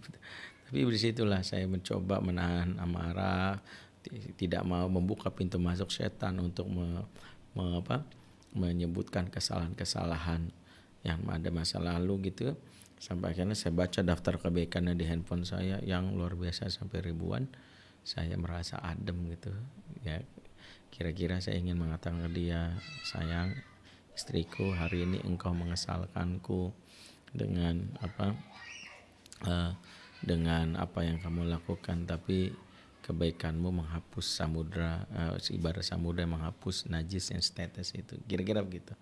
Tapi disitulah saya mencoba menahan amarah, tidak mau membuka pintu masuk setan untuk menyebutkan kesalahan-kesalahan yang ada masa lalu gitu. Sampai akhirnya saya baca daftar kebaikannya di handphone saya yang luar biasa sampai ribuan. Saya merasa adem gitu ya. Kira-kira saya ingin mengatakan ke dia, sayang istriku, hari ini engkau mengesalkanku dengan apa yang kamu lakukan, tapi kebaikanmu menghapus samudra, ibarat samudra yang menghapus najis yang setetes itu. Kira-kira begitu.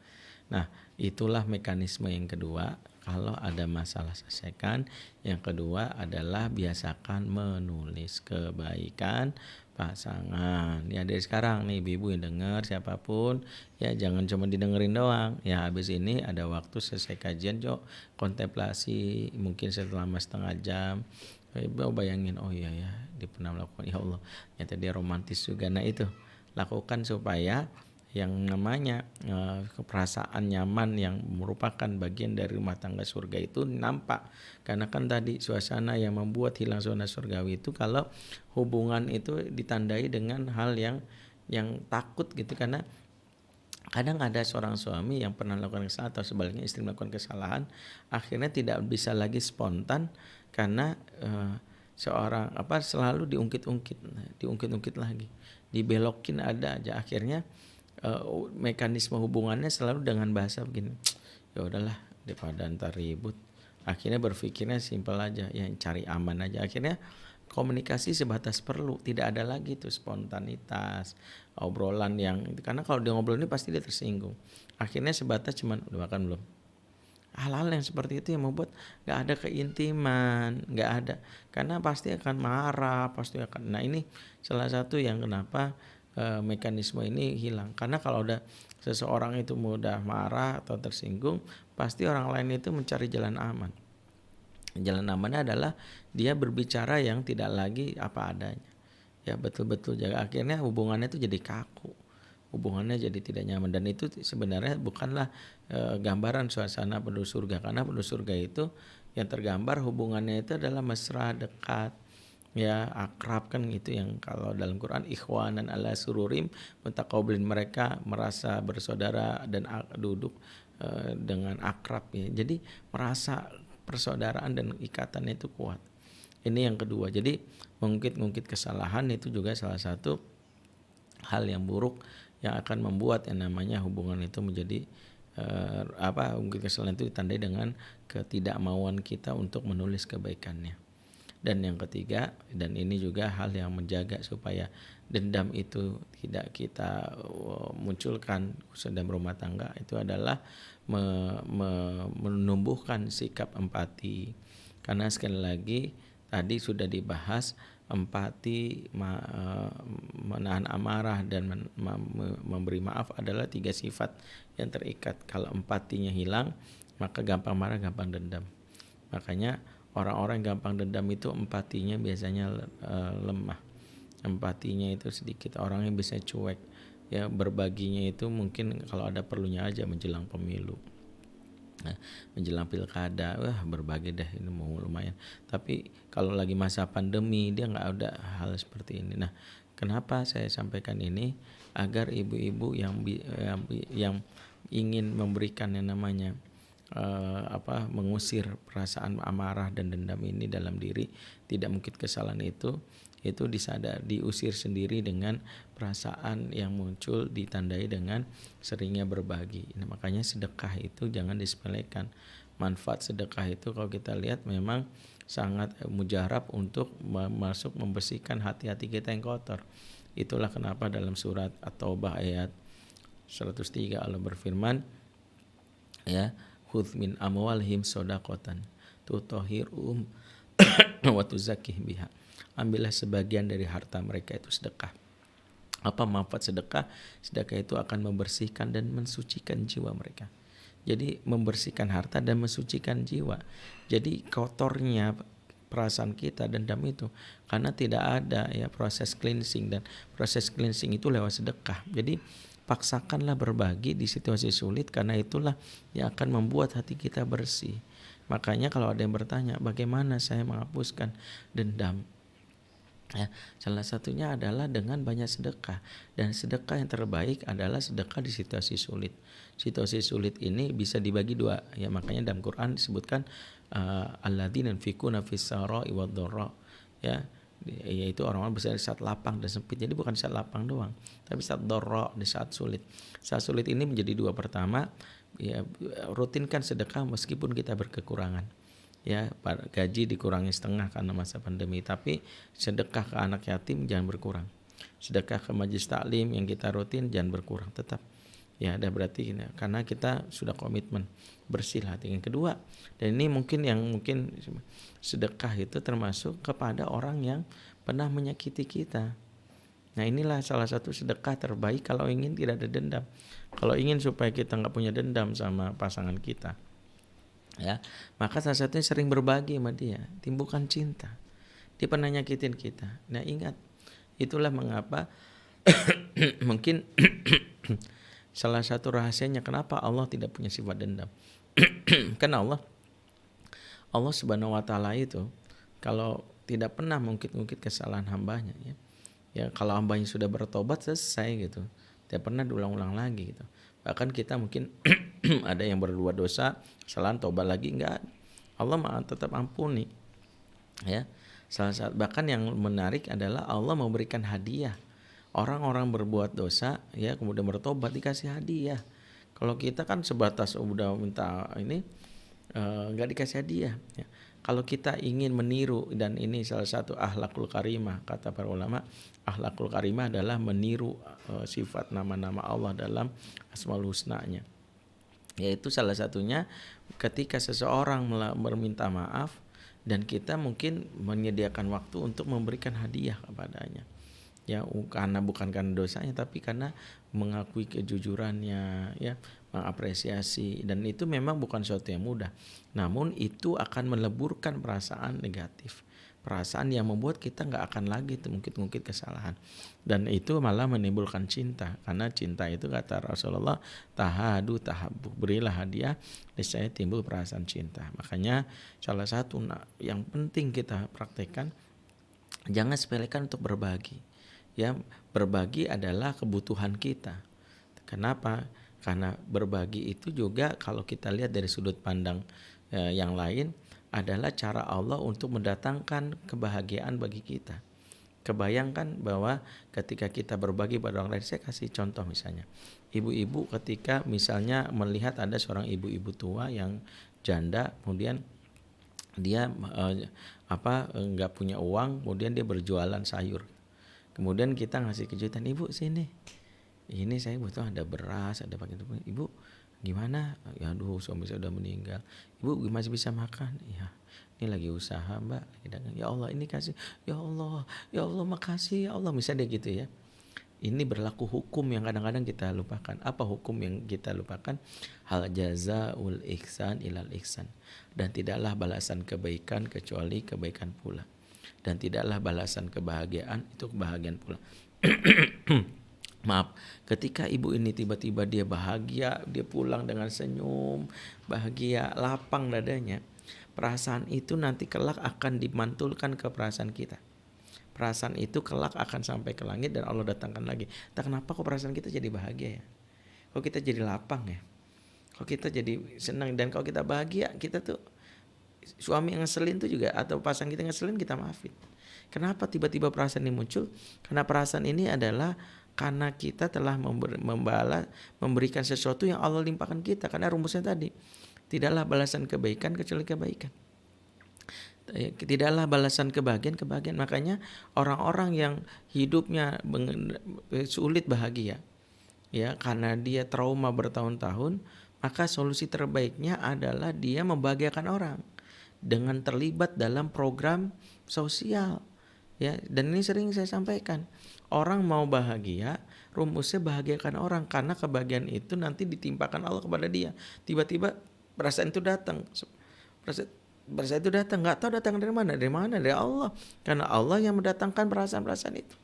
Nah, itulah mekanisme yang kedua. Kalau ada masalah selesaikan. Yang kedua adalah biasakan menulis kebaikan pasangan. Ya dari sekarang nih ibu-ibu yang dengar siapapun ya jangan cuma didengerin doang. Ya habis ini ada waktu selesai kajian kontemplasi mungkin selama setengah jam. Ibu bayangin oh iya ya dia pernah melakukan ya Allah ternyata dia romantis juga. Nah itu lakukan supaya yang namanya perasaan nyaman yang merupakan bagian dari rumah tangga surga itu nampak. Karena kan tadi suasana yang membuat hilang suasana surgawi itu kalau hubungan itu ditandai dengan hal yang takut gitu. Karena kadang ada seorang suami yang pernah melakukan kesalahan atau sebaliknya istri melakukan kesalahan akhirnya tidak bisa lagi spontan karena seorang selalu diungkit-ungkit lagi, dibelokin ada aja. Akhirnya mekanisme hubungannya selalu dengan bahasa begini, ya udahlah daripada ntar ribut. Akhirnya berpikirnya simpel aja, ya cari aman aja. Akhirnya komunikasi sebatas perlu, tidak ada lagi tuh spontanitas obrolan yang karena kalau dia ngobrol ini pasti dia tersinggung. Akhirnya sebatas cuman udah makan belum. Hal-hal yang seperti itu yang membuat nggak ada keintiman, nggak ada, karena pasti akan marah, pasti akan. Nah ini salah satu yang kenapa mekanisme ini hilang. Karena kalau udah seseorang itu mudah marah atau tersinggung, pasti orang lain itu mencari jalan aman. Jalan amannya adalah dia berbicara yang tidak lagi apa adanya. Ya betul-betul jaga. Akhirnya hubungannya itu jadi kaku. Hubungannya jadi tidak nyaman. Dan itu sebenarnya bukanlah gambaran suasana penduduk surga. Karena penduduk surga itu yang tergambar hubungannya itu adalah mesra, dekat, ya akrab kan gitu, yang kalau dalam Quran ikhwanan ala sururim mutaqabilin, mereka merasa bersaudara dan duduk dengan akrab ya. Jadi merasa persaudaraan dan ikatannya itu kuat. Ini yang kedua. Jadi mengungkit kesalahan itu juga salah satu hal yang buruk yang akan membuat yang namanya hubungan itu menjadi mungkin kesalahan itu ditandai dengan ketidakmauan kita untuk menulis kebaikannya. Dan yang ketiga, dan ini juga hal yang menjaga supaya dendam itu tidak kita munculkan dalam rumah tangga, itu adalah menumbuhkan sikap empati. Karena sekali lagi tadi sudah dibahas, empati, menahan amarah dan memberi maaf adalah 3 sifat yang terikat. Kalau empatinya hilang, maka gampang marah, gampang dendam. Makanya orang-orang yang gampang dendam itu empatinya biasanya lemah. Empatinya itu sedikit. Orang yang bisa cuek, ya berbaginya itu mungkin kalau ada perlunya aja menjelang pemilu. Nah, menjelang pilkada, berbagi deh ini mau lumayan. Tapi kalau lagi masa pandemi dia nggak ada hal seperti ini. Nah, kenapa saya sampaikan ini? Agar ibu-ibu yang ingin memberikan yang namanya mengusir perasaan amarah dan dendam ini dalam diri, tidak mungkin kesalahan itu diusir sendiri dengan perasaan yang muncul ditandai dengan seringnya berbagi. Nah, makanya sedekah itu jangan disepelekan. Manfaat sedekah itu kalau kita lihat memang sangat mujarab untuk masuk membersihkan hati-hati kita yang kotor. Itulah kenapa dalam surat At-Taubah ayat 103 Allah berfirman, ya, khudz min amwalihim shadaqatan tutahhiruhum wa tuzakkihim biha. Ambillah sebagian dari harta mereka itu sedekah. Apa manfaat sedekah? Sedekah itu akan membersihkan dan mensucikan jiwa mereka. Jadi membersihkan harta dan mensucikan jiwa. Jadi kotornya perasaan kita dendam itu karena tidak ada ya proses cleansing, dan proses cleansing itu lewat sedekah. Jadi paksakanlah berbagi di situasi sulit, karena itulah yang akan membuat hati kita bersih. Makanya kalau ada yang bertanya bagaimana saya menghapuskan dendam, ya, salah satunya adalah dengan banyak sedekah. Dan sedekah yang terbaik adalah sedekah di situasi sulit. Situasi sulit ini bisa dibagi dua, ya, makanya dalam Quran disebutkan alladzina yunfikuna fis-sarai wad-dharra, ya, yaitu orang-orang besar di saat lapang dan sempit. Jadi bukan di saat lapang doang, tapi saat dharra, di saat sulit. Saat sulit ini menjadi dua. Pertama, ya, rutinkan sedekah meskipun kita berkekurangan. Ya, gaji dikurangi setengah karena masa pandemi, tapi sedekah ke anak yatim jangan berkurang. Sedekah ke majelis taklim yang kita rutin jangan berkurang, tetap. Ya, ada berarti karena kita sudah komitmen bersih hati. Yang kedua, dan ini mungkin sedekah itu termasuk kepada orang yang pernah menyakiti kita. Nah, inilah salah satu sedekah terbaik kalau ingin tidak ada dendam. Kalau ingin supaya kita nggak punya dendam sama pasangan kita, ya, maka salah satunya sering berbagi sama dia, timbulkan cinta. Dia pernah nyakitin kita. Nah, ingat, itulah mengapa mungkin salah satu rahasianya kenapa Allah tidak punya sifat dendam. Karena Allah Subhanahu wa taala itu kalau tidak pernah mungkit-mungkit kesalahan hambanya, ya. Ya, kalau hambanya sudah bertobat selesai gitu. Tidak pernah diulang-ulang lagi gitu. Bahkan kita mungkin ada yang berbuat dosa, kesalahan tobat lagi, enggak. Allah tetap ampuni. Ya. Bahkan yang menarik adalah Allah memberikan hadiah. Orang-orang berbuat dosa, ya, kemudian bertobat dikasih hadiah. Kalau kita kan sebatas udah minta ini, enggak dikasih hadiah, ya. Kalau kita ingin meniru, dan ini salah satu akhlakul karimah, kata para ulama, akhlakul karimah adalah meniru sifat nama-nama Allah dalam Asmaul Husna-Nya. Yaitu salah satunya ketika seseorang meminta maaf dan kita mungkin menyediakan waktu untuk memberikan hadiah kepadanya. Ya, karena bukan karena dosanya tapi karena mengakui kejujurannya, ya, mengapresiasi, dan itu memang bukan sesuatu yang mudah. Namun itu akan meleburkan perasaan negatif, perasaan yang membuat kita nggak akan lagi mungkit-mungkit kesalahan, dan itu malah menimbulkan cinta. Karena cinta itu kata Rasulullah, tahadu tahabbu, berilah hadiah niscaya timbul perasaan cinta. Makanya salah satu yang penting kita praktekkan, jangan sepelekan untuk berbagi. Ya, berbagi adalah kebutuhan kita. Kenapa? Karena berbagi itu juga kalau kita lihat dari sudut pandang yang lain adalah cara Allah untuk mendatangkan kebahagiaan bagi kita. Kebayangkan bahwa ketika kita berbagi pada orang lain, saya kasih contoh misalnya, ibu-ibu ketika misalnya melihat ada seorang ibu-ibu tua yang janda, kemudian dia nggak punya uang, kemudian dia berjualan sayur. Kemudian kita ngasih kejutan, ibu sini, ini saya butuh ada beras, ada pakai itu. Ibu gimana? Ya aduh, suami saya udah meninggal. Ibu masih bisa makan? Ya, ini lagi usaha mbak. Ya Allah ini kasih. Ya Allah makasih ya Allah. Misalnya gitu ya. Ini berlaku hukum yang kadang-kadang kita lupakan. Apa hukum yang kita lupakan? Hal jazaul ihsan ilal ihsan. Dan tidaklah balasan kebaikan kecuali kebaikan pula. Dan tidaklah balasan kebahagiaan itu kebahagiaan pula. Maaf, ketika ibu ini tiba-tiba dia bahagia, dia pulang dengan senyum, bahagia, lapang dadanya, perasaan itu nanti kelak akan dimantulkan ke perasaan kita. Perasaan itu kelak akan sampai ke langit dan Allah datangkan lagi. Tak kenapa kok perasaan kita jadi bahagia ya? Kok kita jadi lapang ya? Kok kita jadi senang, dan kalau kita bahagia, kita tuh suami yang ngeselin tuh juga, atau pasangan kita ngeselin, kita maafin. Kenapa tiba-tiba perasaan ini muncul? Karena perasaan ini adalah karena kita telah memberikan sesuatu yang Allah limpahkan kita. Karena rumusnya tadi, tidaklah balasan kebaikan kecuali kebaikan. Tidaklah balasan kebahagiaan. Makanya orang-orang yang hidupnya sulit bahagia, ya, karena dia trauma bertahun-tahun, maka solusi terbaiknya adalah dia membahagiakan orang dengan terlibat dalam program sosial, ya. Dan ini sering saya sampaikan, orang mau bahagia, rumusnya bahagiakan orang, karena kebahagiaan itu nanti ditimpakan Allah kepada dia. Tiba-tiba perasaan itu datang, nggak tahu datang dari mana, dari Allah, karena Allah yang mendatangkan perasaan-perasaan itu.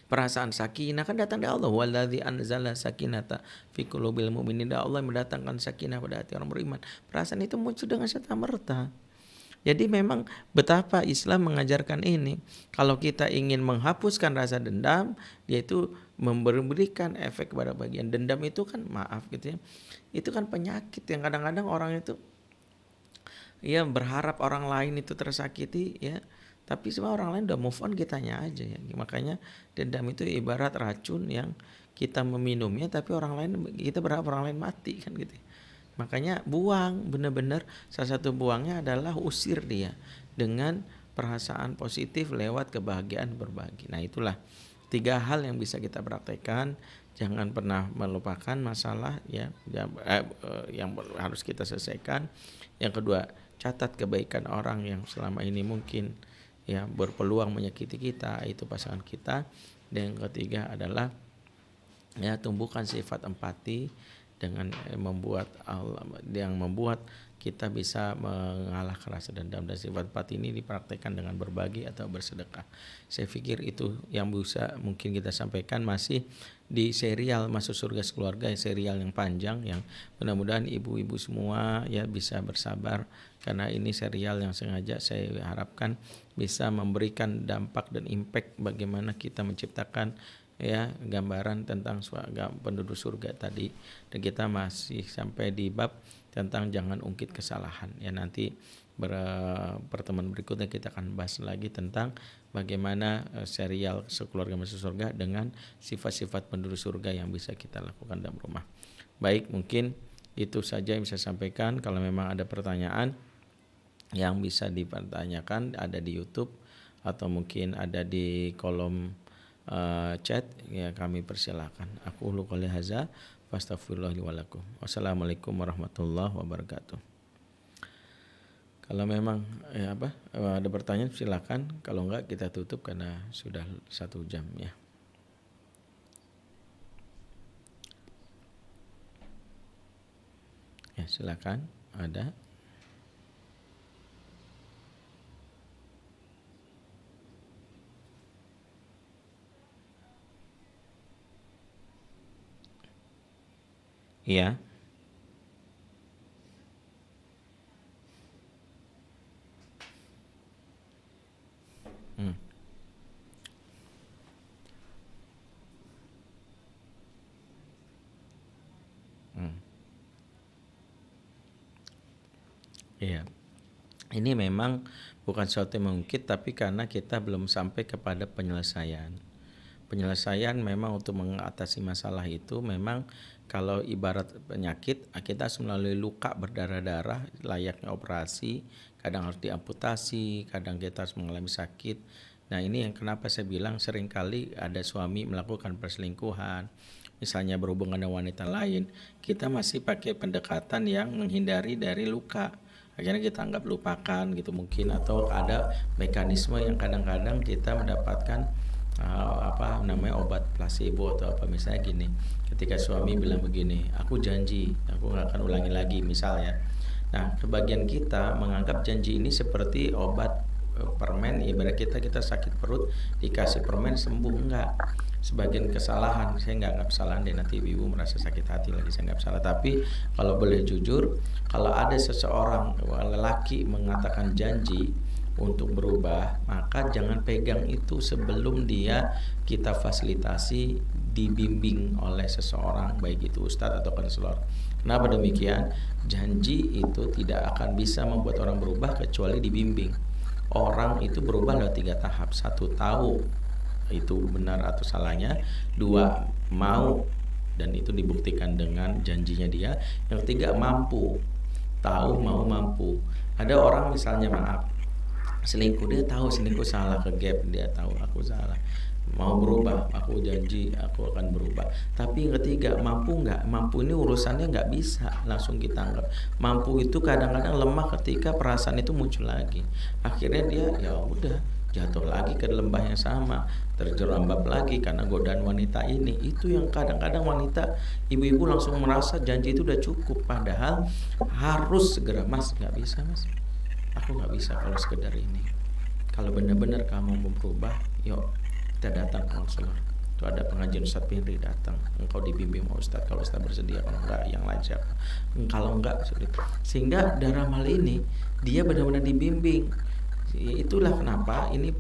Perasaan sakinah kan datang dari Allah. Walladzi anzala sakinata fi qulubil mu'minin. Allah mendatangkan sakinah pada hati orang beriman. Perasaan itu muncul dengan serta-merta. Jadi memang betapa Islam mengajarkan ini. Kalau kita ingin menghapuskan rasa dendam, yaitu memberikan efek kepada bagian. Dendam itu kan, maaf gitu ya, itu kan penyakit yang kadang-kadang orang itu ya berharap orang lain itu tersakiti, ya. Tapi semua orang lain udah move on, kitanya aja ya. Makanya dendam itu ibarat racun yang kita meminumnya, tapi orang lain, kita berharap orang lain mati kan gitu. Makanya buang, benar-benar salah satu buangnya adalah usir dia dengan perasaan positif lewat kebahagiaan berbagi. Nah itulah 3 hal yang bisa kita praktekkan. Jangan pernah melupakan masalah yang harus kita selesaikan. Yang kedua, catat kebaikan orang yang selama ini mungkin berpeluang menyakiti kita, itu pasangan kita. Dan yang ketiga adalah tumbuhkan sifat empati dengan membuat kita bisa mengalahkan rasa dendam, dan sifat empati ini dipraktekkan dengan berbagi atau bersedekah. Saya pikir itu yang bisa mungkin kita sampaikan, masih di serial Masuk Surga Sekeluarga, serial yang panjang, yang mudah-mudahan ibu-ibu semua bisa bersabar, karena ini serial yang sengaja saya harapkan bisa memberikan dampak dan impact bagaimana kita menciptakan gambaran tentang penduduk surga tadi. Dan kita masih sampai di bab tentang jangan ungkit kesalahan. Nanti pertemuan berikutnya kita akan bahas lagi tentang bagaimana serial Sekeluarga Masuk Surga dengan sifat-sifat penduduk surga yang bisa kita lakukan dalam rumah. Baik, mungkin itu saja yang bisa saya sampaikan. Kalau memang ada pertanyaan yang bisa dipertanyakan, ada di YouTube atau mungkin ada di kolom chat, kami persilakan. Aku qouli hadza fastaghfirullah li wa lakum. Wassalamualaikum warahmatullahi wabarakatuh. Kalau memang ada pertanyaan silakan, kalau enggak kita tutup karena sudah 1 jam ya. Ya, silakan. Ada? Iya. Iya. Ini memang bukan sesuatu yang mengungkit, tapi karena kita belum sampai kepada penyelesaian. Penyelesaian memang untuk mengatasi masalah itu, memang kalau ibarat penyakit, kita harus melalui luka berdarah-darah layaknya operasi, kadang harus diamputasi, kadang kita harus mengalami sakit. Nah, ini yang kenapa saya bilang seringkali ada suami melakukan perselingkuhan, misalnya berhubungan dengan wanita lain, kita masih pakai pendekatan yang menghindari dari luka. Akhirnya kita anggap lupakan gitu mungkin, atau ada mekanisme yang kadang-kadang kita mendapatkan obat placebo atau apa. Misalnya gini, ketika suami bilang begini, aku janji aku gak akan ulangi lagi misalnya. Nah, sebagian kita menganggap janji ini seperti obat permen, ibarat kita sakit perut dikasih permen sembuh. Enggak, sebagian kesalahan, saya nggak kesalahan deh, nanti ibu merasa sakit hati lagi, saya nggak salah. Tapi kalau boleh jujur, kalau ada seseorang lelaki mengatakan janji untuk berubah, maka jangan pegang itu sebelum dia kita fasilitasi, dibimbing oleh seseorang, baik itu ustadz atau konselor. Kenapa demikian? Janji itu tidak akan bisa membuat orang berubah kecuali dibimbing. Orang itu berubah lewat 3 tahap. 1, tahu itu benar atau salahnya. 2, mau, dan itu dibuktikan dengan janjinya dia. Yang 3, mampu. Tahu, mau, mampu. Ada orang misalnya selingkuh, dia tahu selingkuh salah, ke gap, dia tahu aku salah, mau berubah, aku janji aku akan berubah. Tapi yang ketiga, mampu nggak? Mampu ini urusannya nggak bisa langsung kita anggap. Mampu itu kadang-kadang lemah ketika perasaan itu muncul lagi. Akhirnya dia ya udah jatuh lagi ke lembah yang sama, terjerembab lagi karena godaan wanita ini. Itu yang kadang-kadang wanita, ibu-ibu langsung merasa janji itu udah cukup, padahal harus segera, mas nggak bisa mas, aku nggak bisa kalau sekedar ini. Kalau benar-benar kamu mau berubah, yuk kita datang ke konselor. Itu ada pengajian Ustadz Pinri, datang. Engkau dibimbing sama Ustadz, kalau Ustadz bersedia, kalau enggak yang lain siapa. Kalau enggak sulit. Sehingga dalam hal ini dia benar-benar dibimbing. Itulah kenapa ini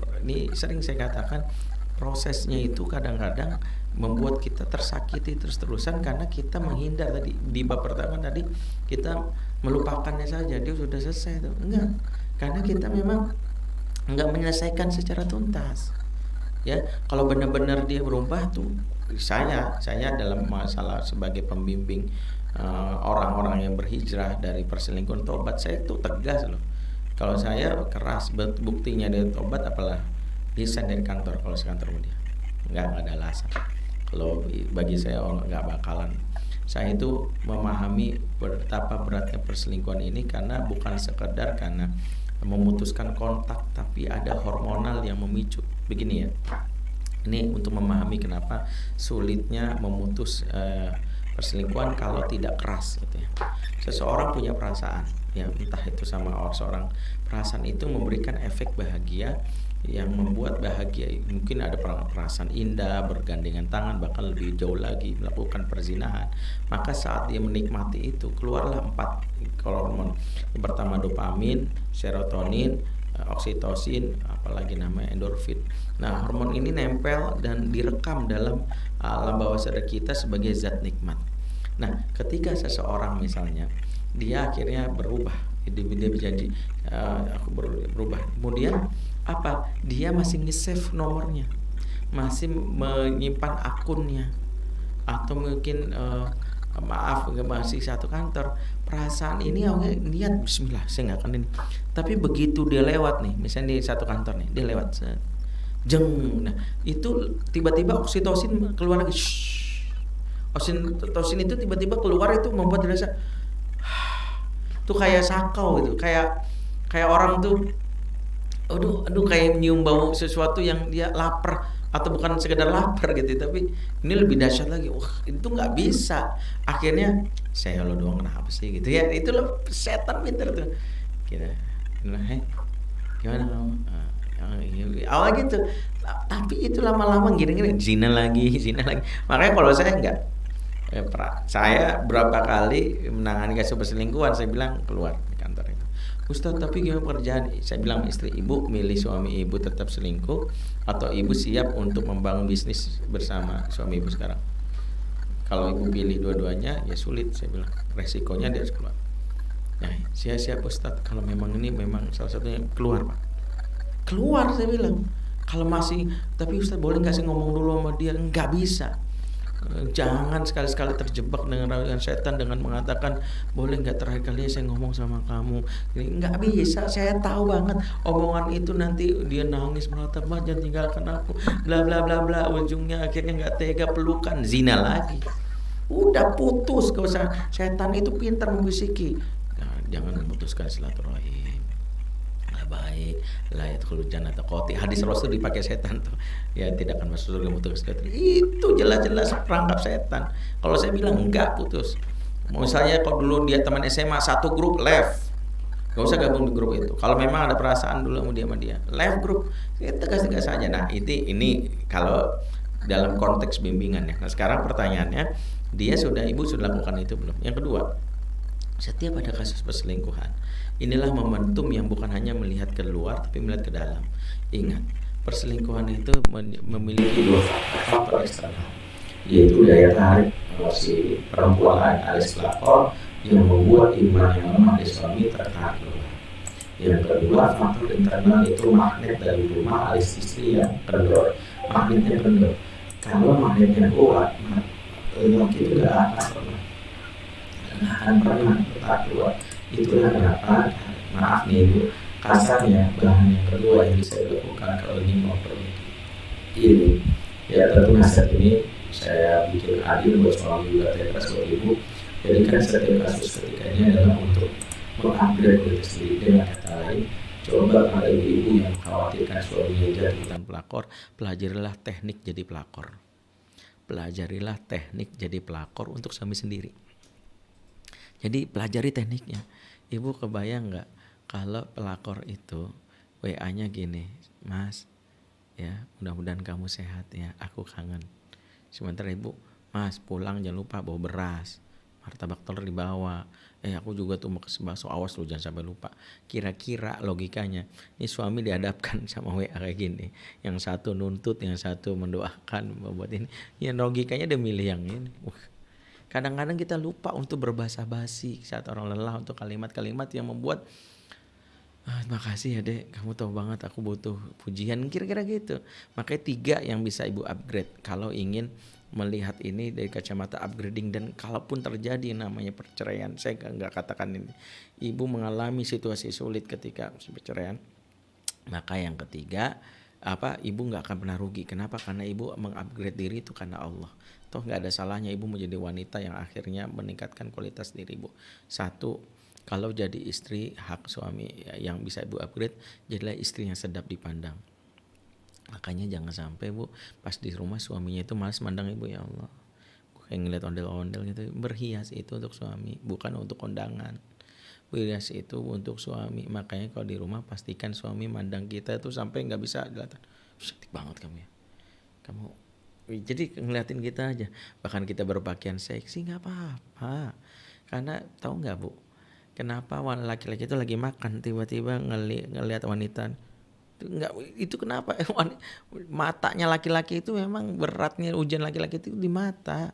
sering saya katakan, prosesnya itu kadang-kadang membuat kita tersakiti terus-terusan karena kita menghindar. Tadi di bab pertama tadi kita melupakannya saja, dia sudah selesai tuh. Enggak, karena kita memang enggak menyelesaikan secara tuntas. Ya, kalau benar-benar dia berubah tuh, saya dalam masalah sebagai pembimbing orang-orang yang berhijrah dari perselingkuhan tobat, saya itu tegas loh. Kalau saya keras, buktinya dia tobat, apalah resign dari kantor kalau sekantor dia. nggak ada alasan. Kalau bagi saya nggak bakalan. Saya itu memahami betapa beratnya perselingkuhan ini karena bukan sekedar karena memutuskan kontak, tapi ada hormonal yang memicu. Begini ya, ini untuk memahami kenapa sulitnya memutus perselingkuhan kalau tidak keras gitu ya. Seseorang punya perasaan, ya entah itu sama seorang, perasaan itu memberikan efek bahagia yang membuat bahagia. Mungkin ada perasaan indah, bergandengan tangan, bahkan lebih jauh lagi melakukan perzinahan. Maka saat dia menikmati itu keluarlah 4 hormon. Yang pertama dopamin, serotonin, oksitosin, apalagi namanya endorfin. Nah, hormon ini nempel dan direkam dalam alam bawah sadar kita sebagai zat nikmat. Nah, ketika seseorang misalnya dia akhirnya berubah, dia berjanji aku berubah. Kemudian apa? Dia masih nge-save nomornya, masih menyimpan akunnya, atau mungkin maaf masih satu kantor. Perasaan ini awalnya niat Bismillah saya nggak akan ini, tapi begitu dia lewat nih, misalnya di satu kantor nih dia lewat jeng, nah itu tiba-tiba oksitosin keluar lagi. Oksitosin itu tiba-tiba keluar, itu membuat dia rasa tuh kayak sakau gitu, kayak orang tuh aduh kayak nyium bau sesuatu yang dia lapar, atau bukan sekedar lapar gitu, tapi ini lebih dahsyat lagi. Wah, itu nggak bisa. Akhirnya saya lo doang kenapa sih gitu ya. Itu loh setan pinter tuh. Kita, nah, gimana kamu? Awal gitu. Tapi itu lama-lama gini-gini zina lagi. Makanya kalau saya enggak, saya berapa kali menangani kasus perselingkuhan, saya bilang keluar di kantor itu. Ustaz, tapi gimana pekerjaan? Saya bilang istri, ibu milih suami ibu tetap selingkuh atau ibu siap untuk membangun bisnis bersama suami ibu sekarang? Kalau ibu pilih dua-duanya ya sulit, saya bilang. Resikonya dia harus keluar. Nah, saya siap Ustaz, kalau memang ini memang salah satunya keluar Pak. Keluar saya bilang. Kalau masih, tapi Ustaz boleh nggak saya ngomong dulu sama dia? Nggak bisa. Jangan sekali-sekali terjebak dengan rayuan setan dengan mengatakan boleh nggak terakhir kali saya ngomong sama kamu. Nggak bisa, saya tahu banget omongan itu nanti dia nangis meratap, jangan tinggalkan aku, bla bla bla bla, ujungnya akhirnya nggak tega, pelukan, zina lagi. Udah putus, gak usah. Setan itu pintar membisiki. Nah, jangan memutuskan silaturahim, baik lah ya, kalau jannata qati, hadis Rasul dipakai setan tuh ya, tidak akan masuk surga mutus setan. Itu jelas-jelas perangkap setan. Kalau saya bilang enggak, putus. Misalnya kalau dulu dia teman SMA satu grup, left, gak usah gabung di grup itu. Kalau memang ada perasaan dulu sama dia left grup, tegas-tegas saja. Nah ini kalau dalam konteks bimbingan ya. Nah sekarang pertanyaannya, dia ibu sudah lakukan itu belum? Yang kedua, setiap ada kasus perselingkuhan, inilah momentum yang bukan hanya melihat ke luar tapi melihat ke dalam. Ingat, perselingkuhan itu memiliki 2 faktor eksternal, yaitu daya tarik si perempuan alias pelakor yang membuat iman yang lemah di suami tertarik keluar. Yang kedua, faktor internal, itu magnet dari rumah alias istri yang kendor. Magnetnya kendor. Kalau magnetnya kuat, laki itu gak akan pernah tertarik keluar. Itulah kenapa, maaf nih ibu, kasarnya bahan yang kedua yang bisa dilakukan kalau ingin memperbaiki ini ya, tentu nasihat ini saya bikin adil buat suami juga, keras buat ibu. Jadi kan setiap kasus ketika ini adalah untuk mengupgrade diri sendiri. Dengan kata lain, coba pada ibu-ibu yang khawatirkan suaminya jadi hutan pelakor, pelajarilah teknik jadi pelakor. Pelajarilah teknik jadi pelakor untuk suami sendiri. Jadi pelajari tekniknya. Ibu kebayang nggak kalau pelakor itu WA-nya gini, Mas, ya mudah-mudahan kamu sehat ya, aku kangen. Sementara ibu, Mas pulang jangan lupa bawa beras, martabak telur dibawa. Aku juga tuh mau kasih bakso, awas lu jangan sampai lupa. Kira-kira logikanya, ini suami dihadapkan sama WA kayak gini, yang satu nuntut, yang satu mendoakan, membuat ini. Ya logikanya dia milih yang ini. Kadang-kadang kita lupa untuk berbahasa basi saat orang lelah, untuk kalimat-kalimat yang membuat terima kasih ya dek, kamu tahu banget aku butuh pujian, kira-kira gitu. Makanya 3 yang bisa ibu upgrade kalau ingin melihat ini dari kacamata upgrading. Dan kalaupun terjadi namanya perceraian, saya nggak katakan ini ibu mengalami situasi sulit ketika perceraian, maka yang ketiga ibu nggak akan pernah rugi. Kenapa? Karena ibu mengupgrade diri itu karena Allah. Toh nggak ada salahnya ibu menjadi wanita yang akhirnya meningkatkan kualitas diri ibu. Satu, kalau jadi istri, hak suami yang bisa ibu upgrade, jadilah istri yang sedap dipandang. Makanya jangan sampai bu, pas di rumah suaminya itu malas mandang ibu, ya Allah, kayak ngeliat ondel-ondel gitu. Berhias itu untuk suami, bukan untuk kondangan. Berhias itu untuk suami. Makanya kalau di rumah pastikan suami mandang kita itu sampai nggak bisa dilihat, cantik banget kamu ya, kamu. Jadi ngeliatin kita aja. Bahkan kita berpakaian seksi nggak apa-apa. Karena tahu nggak bu, kenapa laki-laki itu lagi makan tiba-tiba ngelihat wanita nggak, itu kenapa? Matanya laki-laki itu memang beratnya ujian laki-laki itu di mata.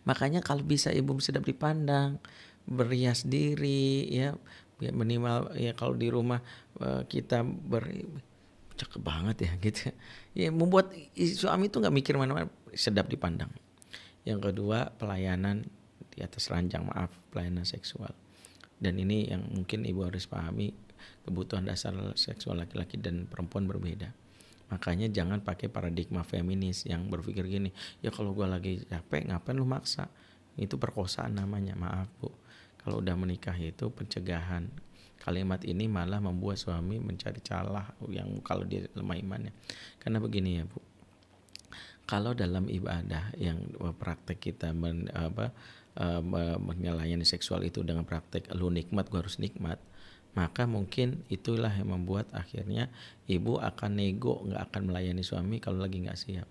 Makanya kalau bisa ibu sedap dipandang, berhias diri ya, minimal ya kalau di rumah kita cakep banget ya gitu. Ya membuat suami itu nggak mikir mana-mana, sedap dipandang. Yang kedua, pelayanan di atas ranjang, pelayanan seksual. Dan ini yang mungkin ibu harus pahami, kebutuhan dasar seksual laki-laki dan perempuan berbeda. Makanya jangan pakai paradigma feminis yang berpikir gini, ya kalau gue lagi capek ngapain lu maksa, itu perkosaan namanya. Maaf bu, kalau udah menikah itu pencegahan. Kalimat ini malah membuat suami mencari celah yang kalau dia lemah imannya. Karena begini ya bu, kalau dalam ibadah yang praktek kita melayani seksual itu dengan praktek lu nikmat gue harus nikmat, maka mungkin itulah yang membuat akhirnya ibu akan nego, nggak akan melayani suami kalau lagi nggak siap.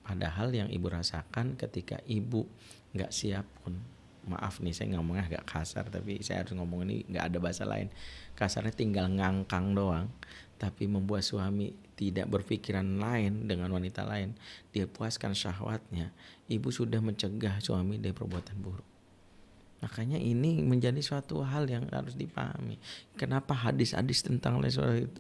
Padahal yang ibu rasakan ketika ibu nggak siap pun, maaf nih saya ngomongnya agak kasar tapi saya harus ngomong ini, nggak ada bahasa lain, kasarnya tinggal ngangkang doang, tapi membuat suami tidak berpikiran lain dengan wanita lain, dia puaskan syahwatnya, ibu sudah mencegah suami dari perbuatan buruk. Makanya ini menjadi suatu hal yang harus dipahami. Kenapa hadis-hadis tentang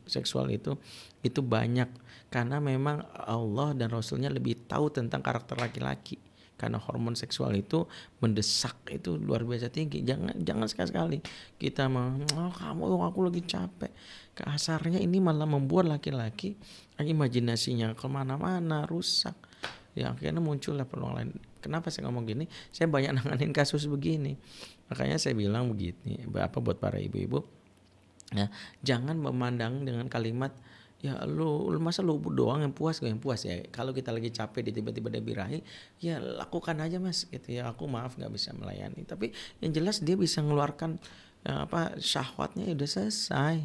seksual itu banyak? Karena memang Allah dan Rasulnya lebih tahu tentang karakter laki-laki. Karena hormon seksual itu mendesak itu luar biasa tinggi. Jangan sekali-kali kita kamu, aku lagi capek. Kasarnya ini malah membuat laki-laki imajinasinya kemana-mana, rusak. Ya akhirnya muncullah peluang lain. Kenapa saya ngomong gini? Saya banyak nanganin kasus begini. Makanya saya bilang begini, buat para ibu-ibu, ya jangan memandang dengan kalimat ya lu masa lu doang yang puas, gue yang puas ya. Kalau kita lagi capek tiba-tiba dia birahi, ya lakukan aja mas gitu ya. Aku maaf nggak bisa melayani, tapi yang jelas dia bisa mengeluarkan syahwatnya, udah selesai.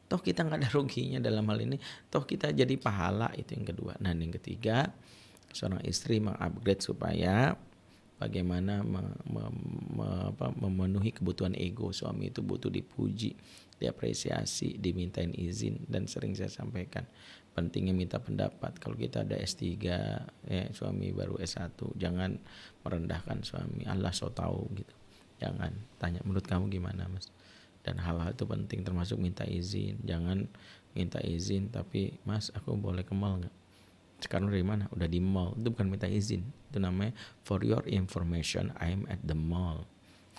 Toh kita nggak ada ruginya dalam hal ini. Toh kita jadi pahala, itu yang kedua. Nah yang ketiga, seorang istri mengupgrade supaya bagaimana memenuhi kebutuhan ego. Suami itu butuh dipuji, diapresiasi, dimintain izin, dan sering saya sampaikan pentingnya minta pendapat. Kalau kita ada S3 ya, suami baru S1, jangan merendahkan suami, Allah so tahu gitu. Jangan tanya menurut kamu gimana mas, dan hal-hal itu penting termasuk minta izin. Jangan minta izin tapi mas aku boleh ke mall nggak? Sekarang dari mana? Udah di mall. Itu bukan minta izin. Itu namanya for your information, I'm at the mall.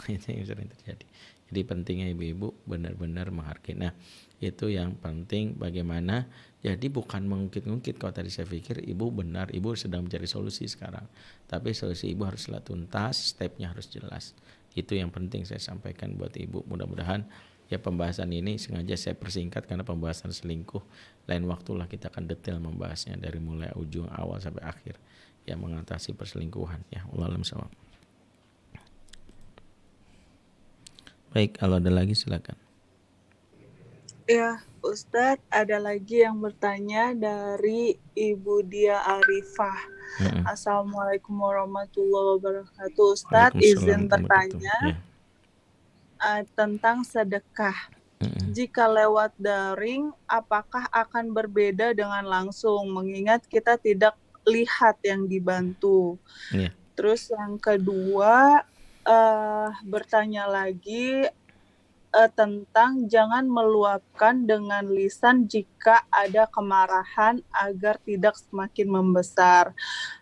Itu yang sering terjadi. Jadi pentingnya ibu-ibu benar-benar menghargai. Nah itu yang penting bagaimana. Jadi bukan mengungkit-ungkit. Kalau tadi saya pikir ibu benar, ibu sedang mencari solusi sekarang. Tapi solusi ibu haruslah tuntas, stepnya harus jelas. Itu yang penting saya sampaikan buat ibu. Mudah-mudahan ya pembahasan ini sengaja saya persingkat karena pembahasan selingkuh lain waktulah kita akan detail membahasnya dari mulai ujung awal sampai akhir yang mengatasi perselingkuhan ya. Wallahu a'lam bishawab. Baik, kalau ada lagi silakan.
Ya, Ustadz, ada lagi yang bertanya dari Ibu Dia Arifah. Assalamualaikum warahmatullahi wabarakatuh. Ustadz, izin bertanya tentang sedekah. Jika lewat daring, apakah akan berbeda dengan langsung? Mengingat kita tidak lihat yang dibantu. Terus yang kedua, bertanya lagi tentang jangan meluapkan dengan lisan jika ada kemarahan agar tidak semakin membesar.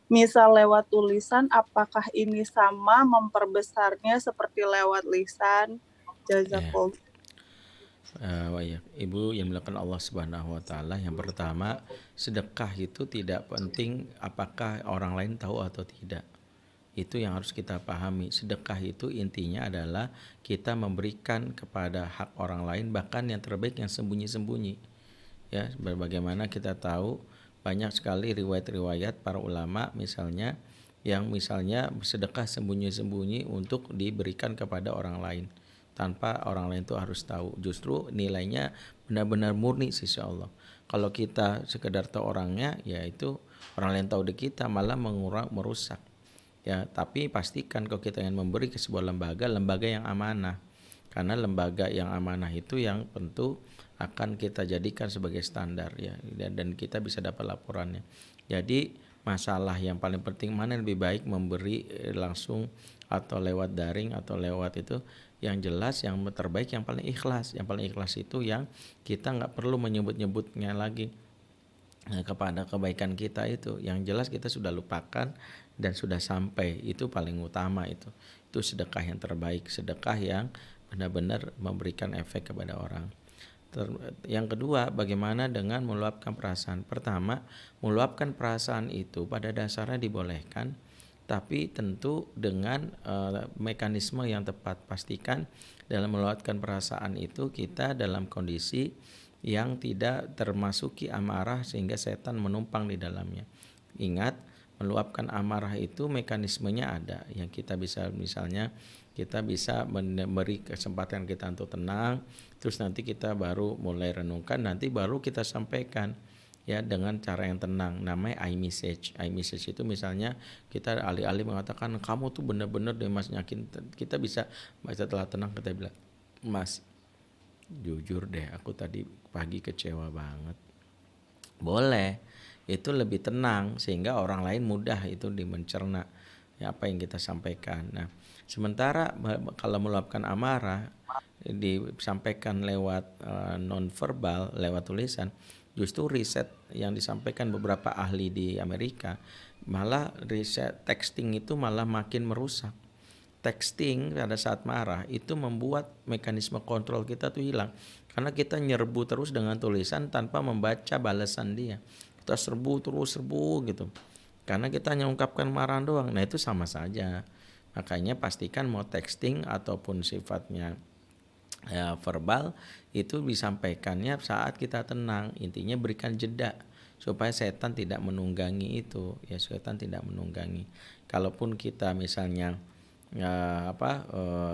Misal lewat tulisan, apakah ini sama memperbesarnya seperti lewat lisan? Jazakallah.
ya. Ibu yang melakukan Allah Subhanahu wa taala, yang pertama, sedekah itu tidak penting apakah orang lain tahu atau tidak. Itu yang harus kita pahami. Sedekah itu intinya adalah kita memberikan kepada hak orang lain, bahkan yang terbaik yang sembunyi-sembunyi. Ya, bagaimana kita tahu banyak sekali riwayat-riwayat para ulama misalnya yang misalnya sedekah sembunyi-sembunyi untuk diberikan kepada orang lain tanpa orang lain itu harus tahu. Justru nilainya benar-benar murni sisi Allah. Kalau kita sekedar tahu orangnya, ya itu orang lain tahu di kita malah merusak. Ya, tapi pastikan kalau kita ingin memberi ke sebuah lembaga yang amanah. Karena lembaga yang amanah itu yang tentu akan kita jadikan sebagai standar ya, dan kita bisa dapat laporannya. Jadi masalah yang paling penting mana yang lebih baik memberi langsung atau lewat daring atau lewat itu, yang jelas yang terbaik yang paling ikhlas. Yang paling ikhlas itu yang kita nggak perlu menyebut-nyebutnya lagi kepada kebaikan kita itu. Yang jelas kita sudah lupakan dan sudah sampai, itu paling utama itu sedekah yang terbaik, sedekah yang benar-benar memberikan efek kepada orang. Yang kedua, bagaimana dengan meluapkan perasaan. Pertama, meluapkan perasaan itu pada dasarnya dibolehkan, tapi tentu dengan mekanisme yang tepat. Pastikan dalam meluapkan perasaan itu kita dalam kondisi yang tidak termasuki amarah sehingga setan menumpang di dalamnya. Ingat, meluapkan amarah itu mekanismenya ada, yang kita bisa misalnya kita bisa memberi kesempatan kita untuk tenang, terus nanti kita baru mulai renungkan, nanti baru kita sampaikan ya dengan cara yang tenang, namanya iMessage. iMessage itu misalnya kita alih-alih mengatakan kamu tuh benar-benar deh Mas nyakin, kita bisa setelah tenang kita bilang, Mas jujur deh aku tadi pagi kecewa banget. Boleh, itu lebih tenang sehingga orang lain mudah itu mencerna ya apa yang kita sampaikan. Nah, sementara kalau meluapkan amarah disampaikan lewat non-verbal, lewat tulisan, justru riset yang disampaikan beberapa ahli di Amerika, malah riset texting itu malah makin merusak. Texting pada saat marah itu membuat mekanisme kontrol kita tuh hilang, karena kita nyerbu terus dengan tulisan tanpa membaca balasan dia. Kita serbu gitu, karena kita hanya ungkapkan marah doang. Nah itu sama saja. Makanya pastikan mau texting ataupun sifatnya verbal itu disampaikannya saat kita tenang. Intinya berikan jeda supaya setan tidak menunggangi itu ya, setan tidak menunggangi. Kalaupun kita misalnya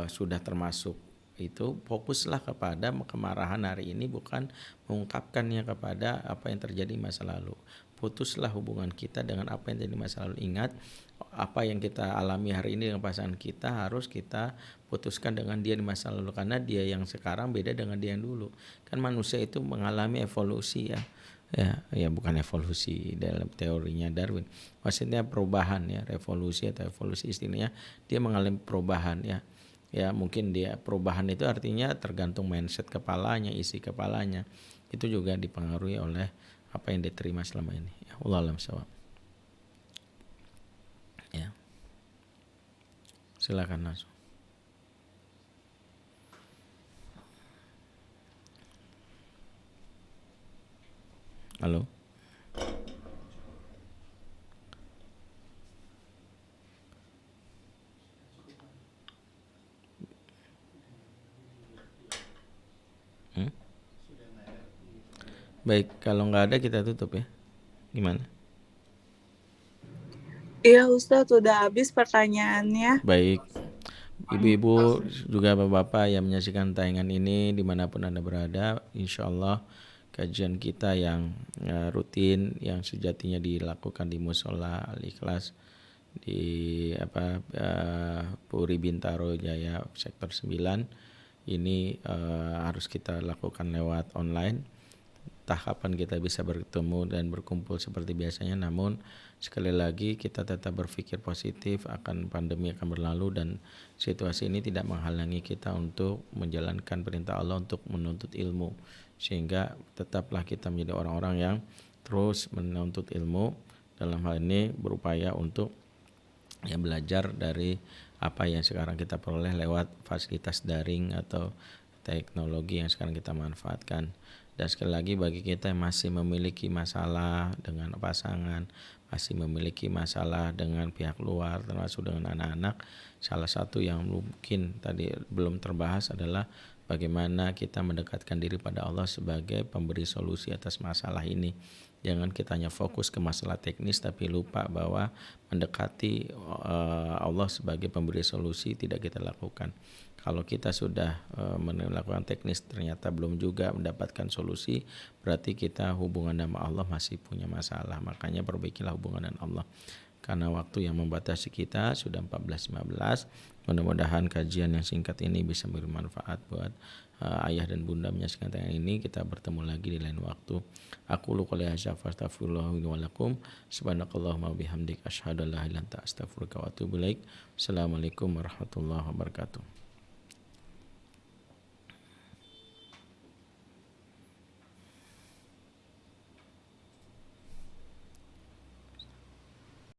sudah termasuk itu, fokuslah kepada kemarahan hari ini, bukan mengungkapkannya kepada apa yang terjadi masa lalu. Putuslah hubungan kita dengan apa yang terjadi masa lalu. Ingat, apa yang kita alami hari ini dengan pasangan kita harus kita putuskan dengan dia di masa lalu, karena dia yang sekarang beda dengan dia yang dulu. Kan manusia itu mengalami evolusi ya bukan evolusi dalam teorinya Darwin, maksudnya perubahan ya, revolusi atau evolusi istilahnya, dia mengalami perubahan ya mungkin dia perubahan itu artinya tergantung mindset kepalanya, isi kepalanya, itu juga dipengaruhi oleh apa yang diterima selama ini ya. Wallahu a'lam bishawab ya, silakan langsung. Halo. Baik, kalau nggak ada kita tutup ya. Gimana?
Iya Ustadz, sudah habis pertanyaannya.
Baik, ibu-ibu juga bapak-bapak yang menyaksikan tayangan ini dimanapun Anda berada, insya Allah kajian kita yang rutin yang sejatinya dilakukan di Musola Al-Ikhlas di Puri Bintaro Jaya sektor 9 ini harus kita lakukan lewat online. Tahapan kita bisa bertemu dan berkumpul seperti biasanya, namun sekali lagi kita tetap berpikir positif, akan pandemi akan berlalu dan situasi ini tidak menghalangi kita untuk menjalankan perintah Allah untuk menuntut ilmu, sehingga tetaplah kita menjadi orang-orang yang terus menuntut ilmu, dalam hal ini berupaya untuk belajar dari apa yang sekarang kita peroleh lewat fasilitas daring atau teknologi yang sekarang kita manfaatkan. Dan sekali lagi bagi kita yang masih memiliki masalah dengan pasangan, masih memiliki masalah dengan pihak luar termasuk dengan anak-anak, salah satu yang mungkin tadi belum terbahas adalah bagaimana kita mendekatkan diri pada Allah sebagai pemberi solusi atas masalah ini. Jangan kita hanya fokus ke masalah teknis tapi lupa bahwa mendekati Allah sebagai pemberi solusi tidak kita lakukan. Kalau kita sudah melakukan teknis ternyata belum juga mendapatkan solusi, berarti kita hubungan sama Allah masih punya masalah. Makanya perbaikilah hubungan dengan Allah. Karena waktu yang membatasi kita sudah 14.15. Mudah-mudahan kajian yang singkat ini bisa bermanfaat buat ayah dan bunda menyaksikan tayangan ini. Kita bertemu lagi di lain waktu. Aku qouli hadza wa astaghfirullah wa lakum. Subhanakallahumma bihamdik asyhadu an la ilaha illa anta astaghfiruka wa atubu ilaik. Assalamualaikum warahmatullahi wabarakatuh.